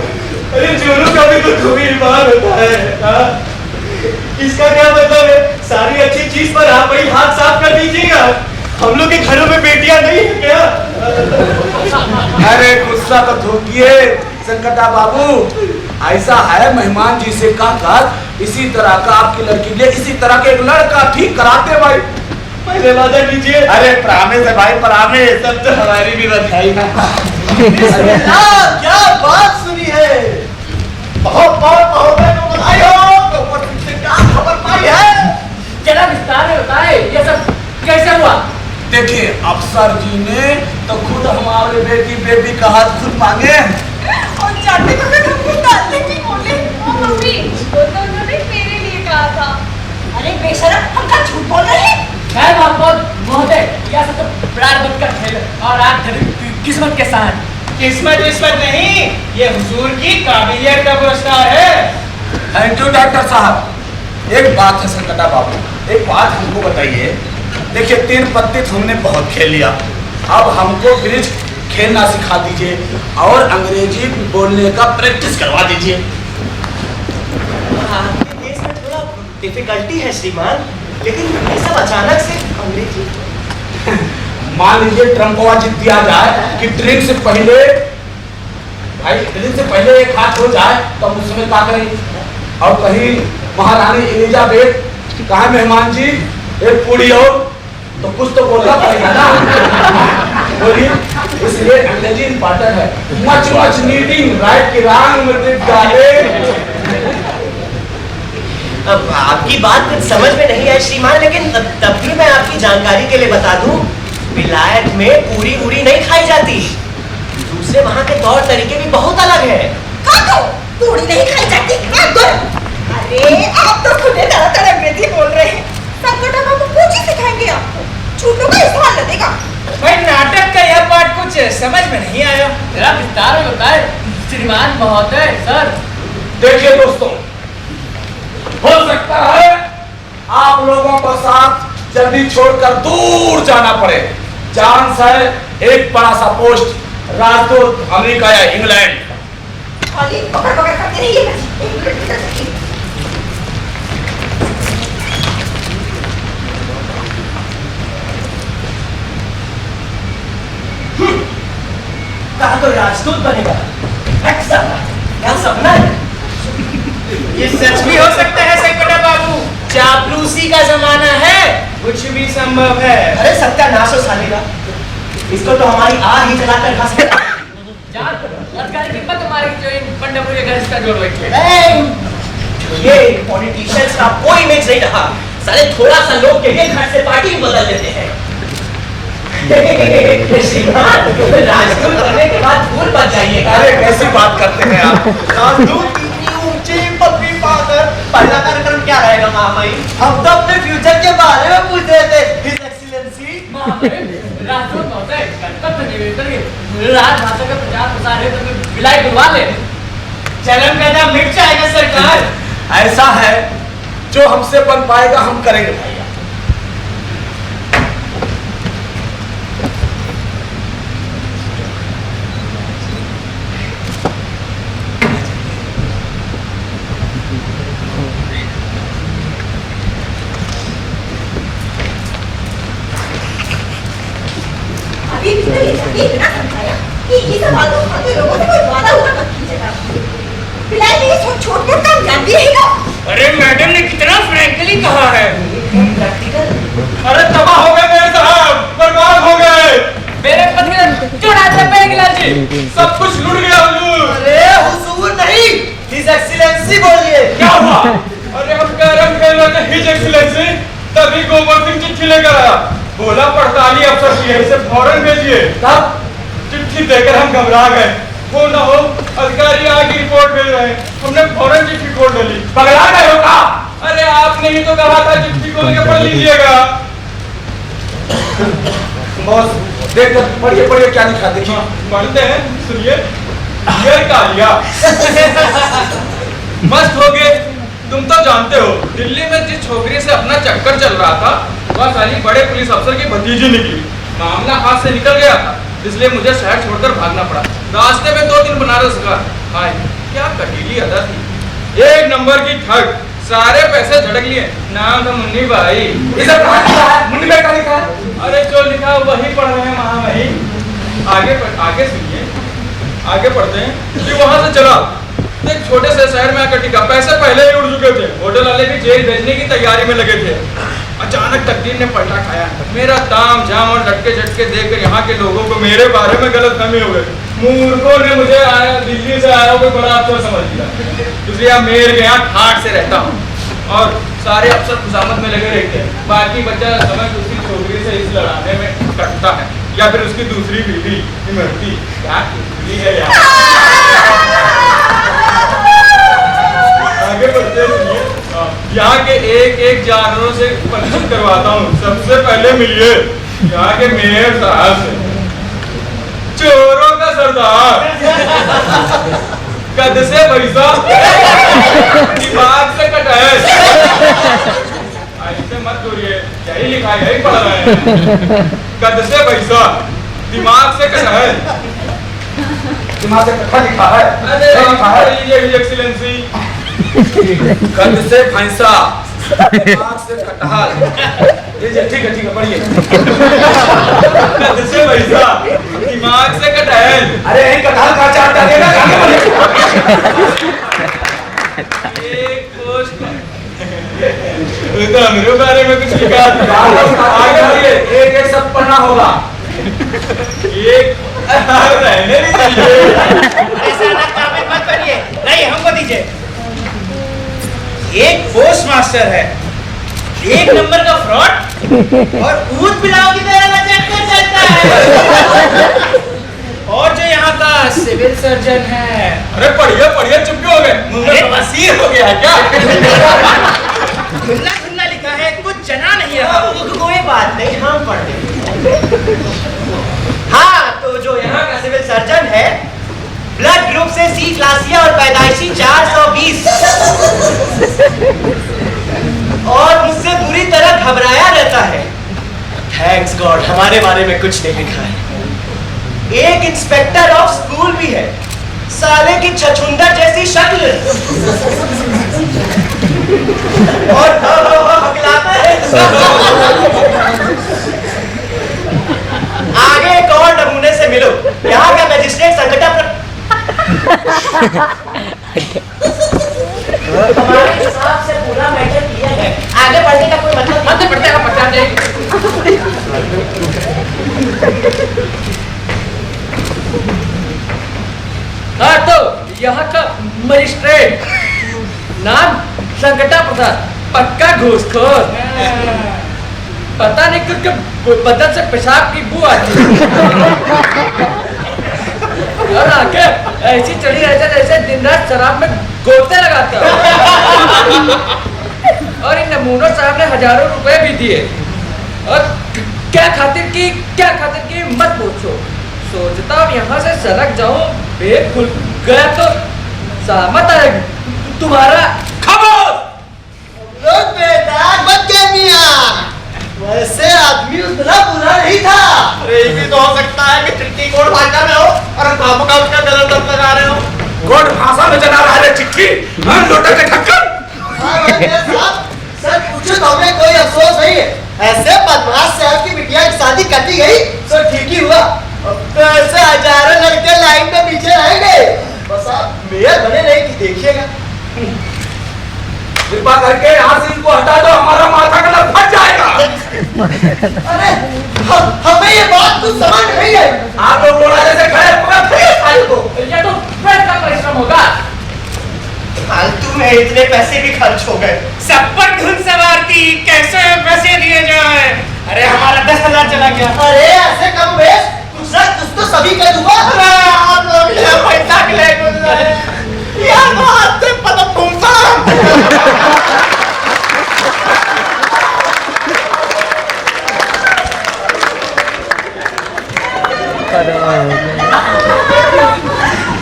अरे जोरों का भी तो खूबी ईमान होता है। इसका क्या मतलब है? सारी अच्छी चीज पर आप ही हाथ साफ कर दीजिएगा। हम लोग के घरों में बेटियां नहीं है क्या? अरे गुस्सा तो थोकिए संकटा बाबू, ऐसा है मेहमान जी से कहकर इसी तरह का आपकी लड़की लिए इसी तरह के एक लड़का ठीक कराते भाई। पहले वादा कीजिए। अरे प्रामिस है भाई, प्रामिस। तब तो हमारी भी बधाई। क्या बात सुनी है, बहुत महोदय को बधाई हो। तो ऊपर से क्या खबर पाई है? जरा विस्तार में बताए ये सब कैसे हुआ? देखिए अफसर जी ने तो खुद हमारे बेबी का हाथ खुद मांगे और जाते वक्त हमको डालने की बोले। मम्मी वो तो उन्होंने मेरे लिए कहा था। अरे बेशरम, हम क्या झूठ बोल रहे हैं? खैर महोदय, यह सब तो प्रारब्ध का खेल है और आप किस्मत के साथ। किस्मत विस्मत नहीं, ये हुजूर की काबिलियत का पुरस्कार है। थैंक यू डॉक्टर साहब। एक बात है संकटा बाबू, एक बात हमको बताइए, देखिए 3 पत्ती हमने बहुत खेल लिया, अब हमको ब्रिज खेलना सिखा दीजिए और अंग्रेजी बोलने का प्रैक्टिस करवा दीजिए। आपके केस में थोड़ा डिफिकल्टी है श्रीमान, लेकिन ये सब अचानक से अंग्रेजी। मान लीजिए ट्रम्प को जीत दिया जाए कि ड्रिंक से पहले एक हाथ हो जाए तो हम उस समय क्या करेंगे? और कहीं महारानी एलिजाबेथ कहा मेहमान जी एक पूरी हो तो कुछ तो बोलना पड़ेगा ना। बोलिए, इसलिए अंग्रेजी इंपॉर्टेंट है। मच नीडिंग राइट की रंग मतलब डाले। अब आपकी बात कुछ समझ में नहीं आई श्रीमान, लेकिन तब भी मैं आपकी जानकारी के लिए बता दूं, विलायत में पूरी उरी नहीं खाई जाती। दूसरे वहाँ के तौर तरीके भी बहुत अलग है। पूरी नहीं खाई जाती? अरे आप तो खुद तरह अंग्रेजी बोल रहे हैं। संकट बाबू कुछ ही सिखाएंगे आपको, झूठों का इस्तेमाल न देगा। भाई नाटक का यह पार्ट कुछ समझ में नहीं आया, जरा विस्तार में बताए श्रीमान महोदय। सर देखिए दोस्तों, हो सकता है आप लोगों को साथ जल्दी छोड़कर दूर जाना पड़े। चांस है एक बड़ा सा पोस्ट, राजदूत अमेरिका या इंग्लैंड। खाली पकड़ पकड़ करते रहिए। कहा तो राजदूत बनेगा, क्या सपना है? ये सच भी हो सकता है संकटा बाबू। चापलूसी का जमाना है, कुछ भी संभव है। अरे सत्यानाश हो सालेगा, इसको तो हमारी आग ही जलाकर खा सकता। ये पॉलिटिशियंस का कोई इमेज नहीं रहा। साले थोड़ा सा लोग के लिए घर से पार्टी बदल देते हैं। श्रीमान, राजदूत बनने के बाद फूल बच जाइएगा। अरे कैसी बात करते हैं आप? राजदूत इतनी ऊंची पदवी पाकर पहला कार्यक्रम क्या रहेगा महामहिम? हम तो अपने फ्यूचर के बारे में पूछ रहे थे। हिज एक्सीलेंसी राजदूत महोदय, कर्तव्य निवेदन है, राजभाषा का प्रचार प्रसार है तो विलायत बुलवा ले। जन्म पैदा मिट जाएगा सरकार। ऐसा है जो हमसे बन पाएगा हम करेंगे भैया। बिना समझाया कि ये सब फालतू लोगों से कोई वादा हुआ मत कीजिएगा। फिलहाल ये छोट-मोट काम याद भी रहेगा। अरे मैडम ने कितना फ्रैंकली कहा है। अरे तबाह हो गए मेरे साहब, बर्बाद हो गए। मेरे पति चुरा दे पेंगला जी, सब कुछ लूट गया हुजूर। अरे हुजूर नहीं, हिज एक्सीलेंसी बोलिए। क्या हुआ? अरे हम कह रहे थे हिज एक्सीलेंसी, तभी गोबर सिंह चिट्ठी लेकर आया। बोला पड़ताली अफसर की है, इसे फौरन भेजिए। तब चिट्ठी देकर हम घबरा गए। वो न हो अधिकारी आगे रिपोर्ट भेज रहे हैं। हमने फौरन चिट्ठी खोल डाली। पगला गए हो का? अरे आपने ही तो कहा था चिट्ठी खोल के पढ़ लीजिएगा। बॉस देख कर पढ़िए क्या लिखा देखिए। पढ़ते हैं, सुनिए। डियर कालिया, मस्त हो गए। तुम तो जानते हो दिल्ली में जिस छोकरी से अपना चक्कर चल रहा था वह साली बड़े पुलिस अफसर की भतीजी निकली। मामला हाथ से निकल गया था, इसलिए मुझे शहर छोड़कर भागना पड़ा। रास्ते में 2 दिन बनारस गया। हाय क्या कटीली अदा थी, एक नंबर की ठग। सारे पैसे झटक लिए। नाम था मुन्नी भाई। इसे कहाँ लिखा है? मुन्नी भाई का लिखा है? अरे जो लिखा वही पढ़ रहे हैं महामहिम। आगे सुनिए, आगे पढ़ते हैं कि वहां से चला एक छोटे से शहर में आकर टिका। पैसे पहले ही उड़ चुके थे, होटल वाले भी जेल भेजने की तैयारी में लगे थे। अचानक तकदीर ने पलटा खाया। मेरा ताम झाम और लटके झटके देखकर यहाँ के लोगों को मेरे बारे में गलतफहमी हो गई। मूर्खों ने मुझे दिल्ली से आया कोई बड़ा अफसर समझ लिया, इसलिए मेर के यहाँ ठाठ से रहता हूँ और सारे अफसर खुशामद में लगे रहते हैं। बाकी बच्चा समय उसकी छोकरी से इस लड़ाने में कटता है या फिर उसकी दूसरी बीवी इमरती। क्या है यार। आगे बढ़ते हैं। यहाँ के एक जानवरों से परिचित करवाता हूँ। सबसे पहले मिलिए यहाँ के मेयर साहब से, चोरों का सरदार, कद से भैसा, दिमाग से कटैच। ऐसे मत दूरिए, यही लिखा यही पढ़ रहे हैं। कद से पैसा, दिमाग से कटहल। दिमाग से कट्ठा लिखा है। अरे ये एक्सीलेंसी। कद से भैंसा, दिमाग से कटहल। ठीक है पढ़िए। कद से पैसा, दिमाग से कटहल। अरे यही कटहल का चाट डालेगा, आगे बढ़िए। एक पोस्ट तो मेरे बारे में कुछ लिखा था। आगे बढ़िए, एक सब पढ़ना होगा। एक रहने भी चाहिए। ऐसा ना काबिल मत करिए, नहीं हमको दीजिए। एक पोस्ट मास्टर है, एक नंबर का फ्रॉड और ऊद पिलाओ की तरह लचक कर चलता है। और जो यहाँ का सिविल सर्जन है, अरे पढ़िए चुप क्यों हो गए? मुंह में बवासीर हो गया है क्या? खुल्ला खुल्ला लिखा है, कुछ जना नहीं रहा। कोई बात नहीं, हम पढ़ लेंगे। हाँ, तो जो यहाँ का सिविल सर्जन है, ब्लड ग्रुप से सी क्लासिया और पैदाइशी 420 और मुझसे बुरी तरह घबराया रहता है। थैंक्स गॉड, हमारे बारे में कुछ नहीं लिखा है। एक इंस्पेक्टर ऑफ स्कूल भी है, साले की छछुंदर जैसी शक्ल और हकलाता है। आगे एक और नमूने से मिलो, यहाँ का मैजिस्ट्रेट संकटा हमारे हिसाब से पूरा मैटर क्लियर है, आगे बढ़ने का कोई मतलब नहीं। पढ़ते हैं पढ़ते हैं। हाँ, तो यहाँ का मजिस्ट्रेट नाम संकटा प्रसाद, पक्का घूसखोर। पता नहीं क्यों बदन से पेशाब की बू आती है। और आके ऐसी चढ़ी रहता जैसे दिन रात शराब में गोते लगाता है। और इन नमूनों साहब ने हजारों रुपए भी दिए। और क्या खातिर की मत पूछो। सोचता हूँ यहाँ से सड़क जाऊँ, पेट खुल गया तो सहमत आएगी तुम्हारा। खामोश! लोग बेटा मत कह मियां। वैसे आदमी उतना बुरा नहीं था। अरे ये भी तो हो सकता है कि चिट्ठी कोड भाषा में हो और काम का उसका गलत अर्थ लगा रहे हो। कोड भाषा में जना रहा है चिट्ठी, हाँ लोटा के ढक्कन। सर पूछो तो हमें कोई अफसोस नहीं है। ऐसे बदमाश से आपकी बिटिया की शादी काटी गई तो ठीक ही हुआ। तो ऐसे हजारों लड़के लाइन में पीछे रहेंगे। बस आप मेयर बने नहीं कि देखिएगा। कृपा करके यहाँ से इनको हटा दो, हमारा माथा का लग फट जाएगा। अरे हमें ये बात कुछ समझ नहीं है। आप लोग लोड़ा जैसे खड़े को ये तो फ्रेंड का परिश्रम होगा। फालतू में इतने पैसे भी खर्च हो गए। सब पर धुन सवार थी, कैसे पैसे दिए जाए? अरे हमारा 10,000 चला गया। अरे ऐसे कम बेस कुछ ना कुछ तो सभी कर दूंगा। आप लोग ये पैसा के लिए बोल रहे हैं। यार वो हाथ से पता घूमता।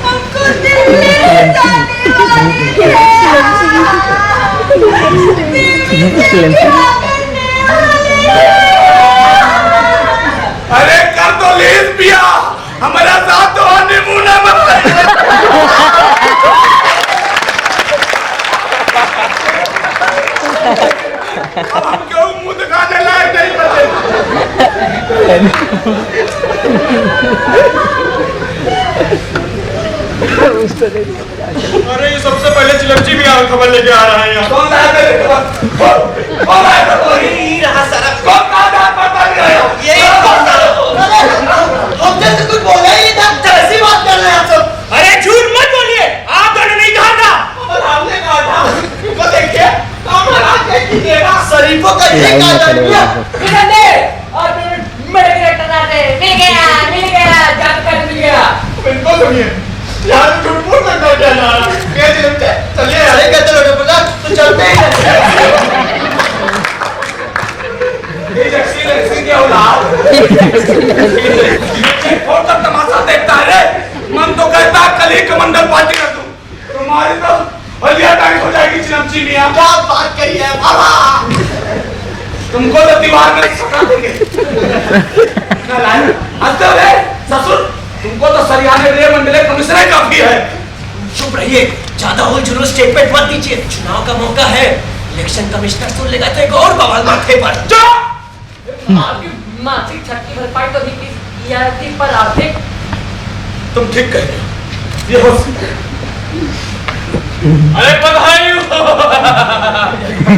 हमको दिल्ली जाने वाली है। अरे कर दो लीज पिया, हमारा साथ तो हनीमून में। हम क्यों मुंह दिखाने लायक नहीं बचे? अरे ये सबसे पहले चिलमची भी खबर लेके आ रहा है यहाँ। कौन लाया तेरे खबर? कौन लाया खबर? यही रहा सर। कौन कहा था पता नहीं आया? यही हमसे तो कुछ बोला ही नहीं था। कैसी बात कर रहे हैं आप सब? अरे झूठ मत बोलिए, आप दोनों नहीं कहा था। हमने कहा था। वो देखिए हमारा क्या कीजिएगा? शरीफों का ये क्या जानिए? और मेरे डायरेक्टर आते मिल गया जानकारी मिल गया। बिल्कुल सुनिए, यहाँ झूठ बोल सकता है क्या ना? क्या चिलमचे? चलिए सही कहते लोग बोला तो चलते ही रहते हैं। ये एक्सीलेंसी क्या औलाद? फोन का तमाशा देखता है रे। मन तो कहता है कल ही कमंडल पार्टी कर दूं। तुम्हारी तो हलिया टाइट हो जाएगी चिलमची मियां। क्या बात कही है बाबा? तुमको तो दीवार में सटा देंगे। हंसते हो रे ससुर, तुमको तो सरियाने रे मंडले कमिश्नर काफी है। चुप रहिए, ज्यादा होल जुलूस स्टेटमेंट मत दीजिए। चुनाव का मौका है, इलेक्शन कमिश्नर सुन लेगा तो एक और बवाल माथे पर। आपकी मासिक छठ की भरपाई तो अभी की थी, पर आर्थिक। तुम ठीक कह रहे हो, ये हो अरे बधाई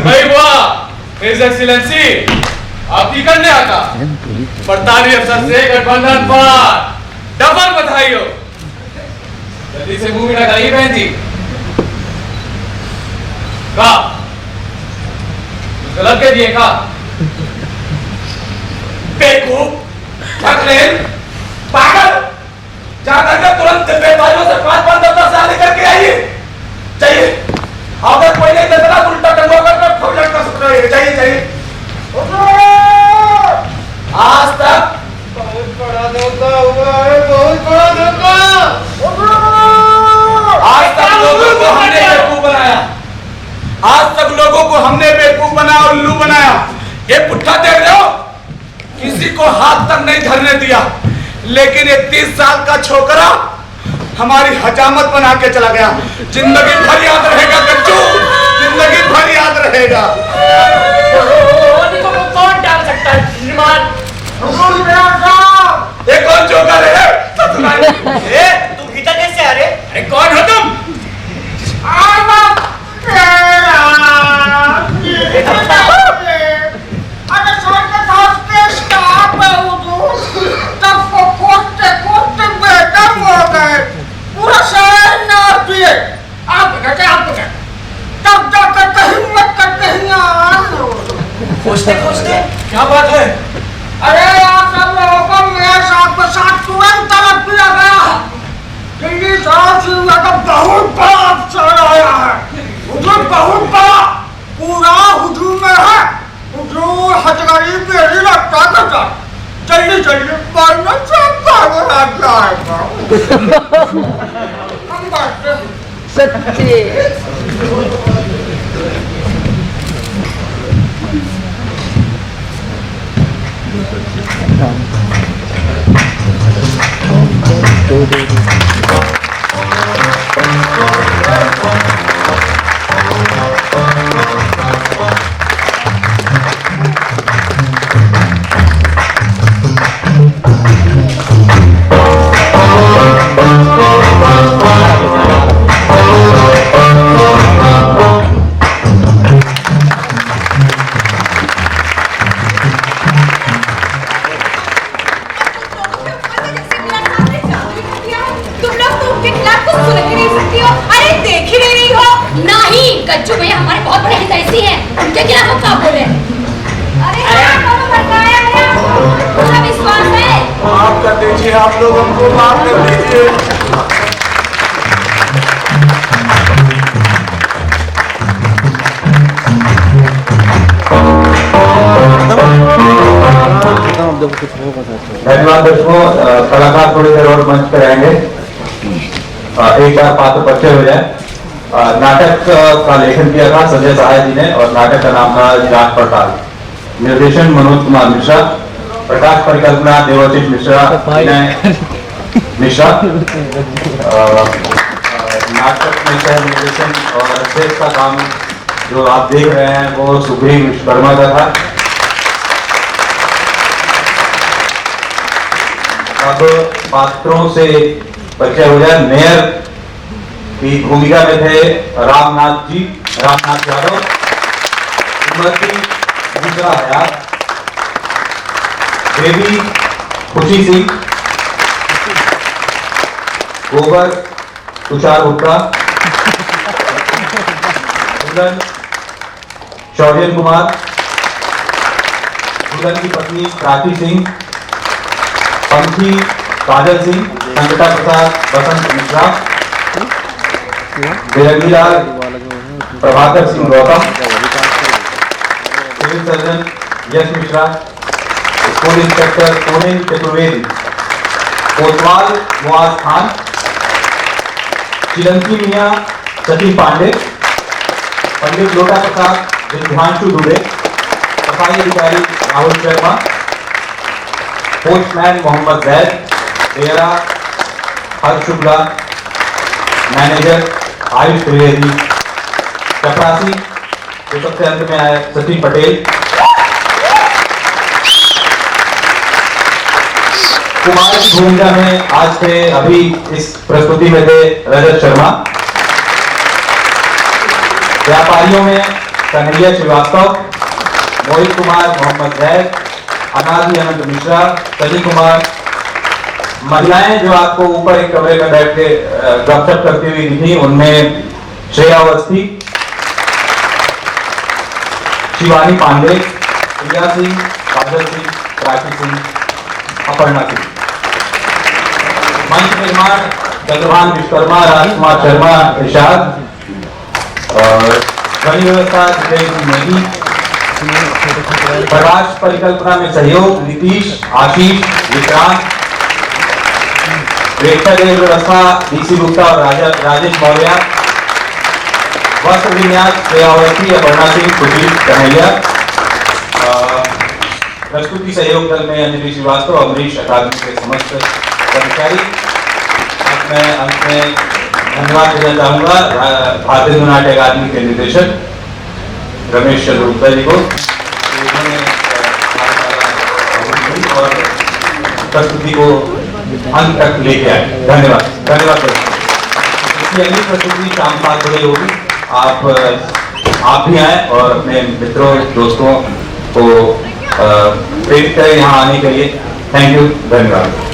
भाई वाह, हिज एक्सीलेंसी आपकी कन्या का पड़ताली अफसर से गठबंधन पर डबल बधाई हो। जल्दी से मुंह मिला कराइए बहन जी। का गलत कह दिए का? बेवकूफ, ठगलेन, पागल, जाकर के तुरंत बेबाजों से 5-5 साल करके आइए। चाहिए अगर कोई नहीं देता उल्टा टंगो कर खोलने का सुन रहे चाहिए चाहिए। आज तक बहुत बड़ा धोखा हुआ है, बहुत बड़ा धोखा। आज तक लोगों को हमने बेवकूफ बनाया, आज तक लोगों को हमने बेवकूफ बनाया और उल्लू बनाया। ये पुट्ठा देख रहे हो, किसी को हाथ तक नहीं धरने दिया, लेकिन ये 30 साल का छोकरा हमारी हजामत बना के चला गया। जिंदगी भर याद रहेगा कच्चू, जिंदगी भर याद रहेगा। कौन डाल सकता है निर्माण? ये कौन जोकर है? तुम भीतर कैसे आ रहे? अरे कौन हो तुम? खोजते खोजते क्या बात है? अरे आप सब लोगों को मेरे साथ के साथ तुरंत तलब किया गया है। दिल्ली साहब से का बहुत बड़ा अफसर आया है, हुजूर बहुत बड़ा, पूरा हुजूर में है। हुजूर हथकड़ी मेरी रखता करता, जल्दी जल्दी पढ़ना सब आ जाएगा। हम बात सच्चे कच्चू भैया हमारे बहुत बड़े हितैषी हैं, उनके खिलाफ हम क्या बोले? अरे पूरा विश्वास है। माफ कर दीजिए, आप लोग हमको माफ कर दीजिए। धन्यवाद दोस्तों, कलाकार थोड़ी देर और मंच पर आएंगे। एक बार पात्र परिचय हो जाए। नाटक का लेखन किया था संजय सहाय जी ने और नाटक का नाम था जांच पड़ताल। निर्देशन मनोज कुमार मिश्रा, प्रकाश परिकल्पना देवाशीष मिश्रा, मिश्रा। नाटक में सह निर्देशन और अध्यक्ष का काम जो आप देख रहे हैं वो सुग्रीव विश्वकर्मा का था। अब पात्रों से परिचय हो जाए। मेयर की भूमिका में थे रामनाथ जी, रामनाथ यादव, श्रीमती दूसरा हयात, देवी खुशी सिंह, गोबर तुषार गुप्ता, दुल्हन शौर्यन कुमार, दुल्हन की पत्नी प्राची सिंह, पंखी काजल सिंह, संगता प्रसाद बसंत मिश्रा, बेरंगीलाल प्रभाकर सिंह गौतम, सिविल सर्जन यश मिश्रा, स्कूल इंस्पेक्टर सोनिल चतुर्वेदी, कोतवाल मुआज खान, चिरंकी मियां सचिन पांडे, पंडित लोटा प्रसाद विद्वांशु दुबे, सफाई अधिकारी राहुल शर्मा, पोस्टमैन मोहम्मद जैद, डेरा हर्ष शुक्ला, मैनेजर आयुष त्रिवेदी, चपरासी जो सबसे अंत में आए सचिन पटेल, कुमार की भूमिका में आज थे अभी इस प्रस्तुति में थे रजत शर्मा, व्यापारियों में कन्हैया श्रीवास्तव, मोहित कुमार मोहम्मद जैद, अनादि अनंत मिश्रा, सनी कुमार, महिलाएं जो आपको ऊपर एक कमरे में बैठ के गपशप करती हुई दिखी उनमें श्रेया अवस्थी, शिवानी पांडे, प्रिया सिंह, काजल सिंह, राखी सिंह, अपर्णा सिंह। मंच निर्माण चंद्रभान विश्वकर्मा, राजकुमार शर्मा, इरशाद, और ध्वनि व्यवस्था जितेंद्र नेगी, प्रकाश परिकल्पना में सहयोग नीतीश, आशीष, विक्रांत, प्रेक्षक व्यवस्था डीसी गुप्ता और राजेश मौर्य, वस्त्र विन्यास श्रेयावती, अपर्णा सिंह, सुशील कन्हैया, प्रस्तुति सहयोग दल में अंजलि श्रीवास्तव, अमरीश अकादमी के समस्त कर्मचारी। अब मैं अंत में धन्यवाद देना चाहूंगा भारतीय नाट्य अकादमी के निदेशक रमेश चंद्र गुप्ता जी को, उन्होंने और प्रस्तुति को अंत तक लेके आए। धन्यवाद धन्यवाद। इसकी अगली प्रस्तुति शाम 7 बजे होगी। आप भी आए और अपने मित्रों दोस्तों को प्रेरित करें यहाँ आने के लिए। थैंक यू, धन्यवाद।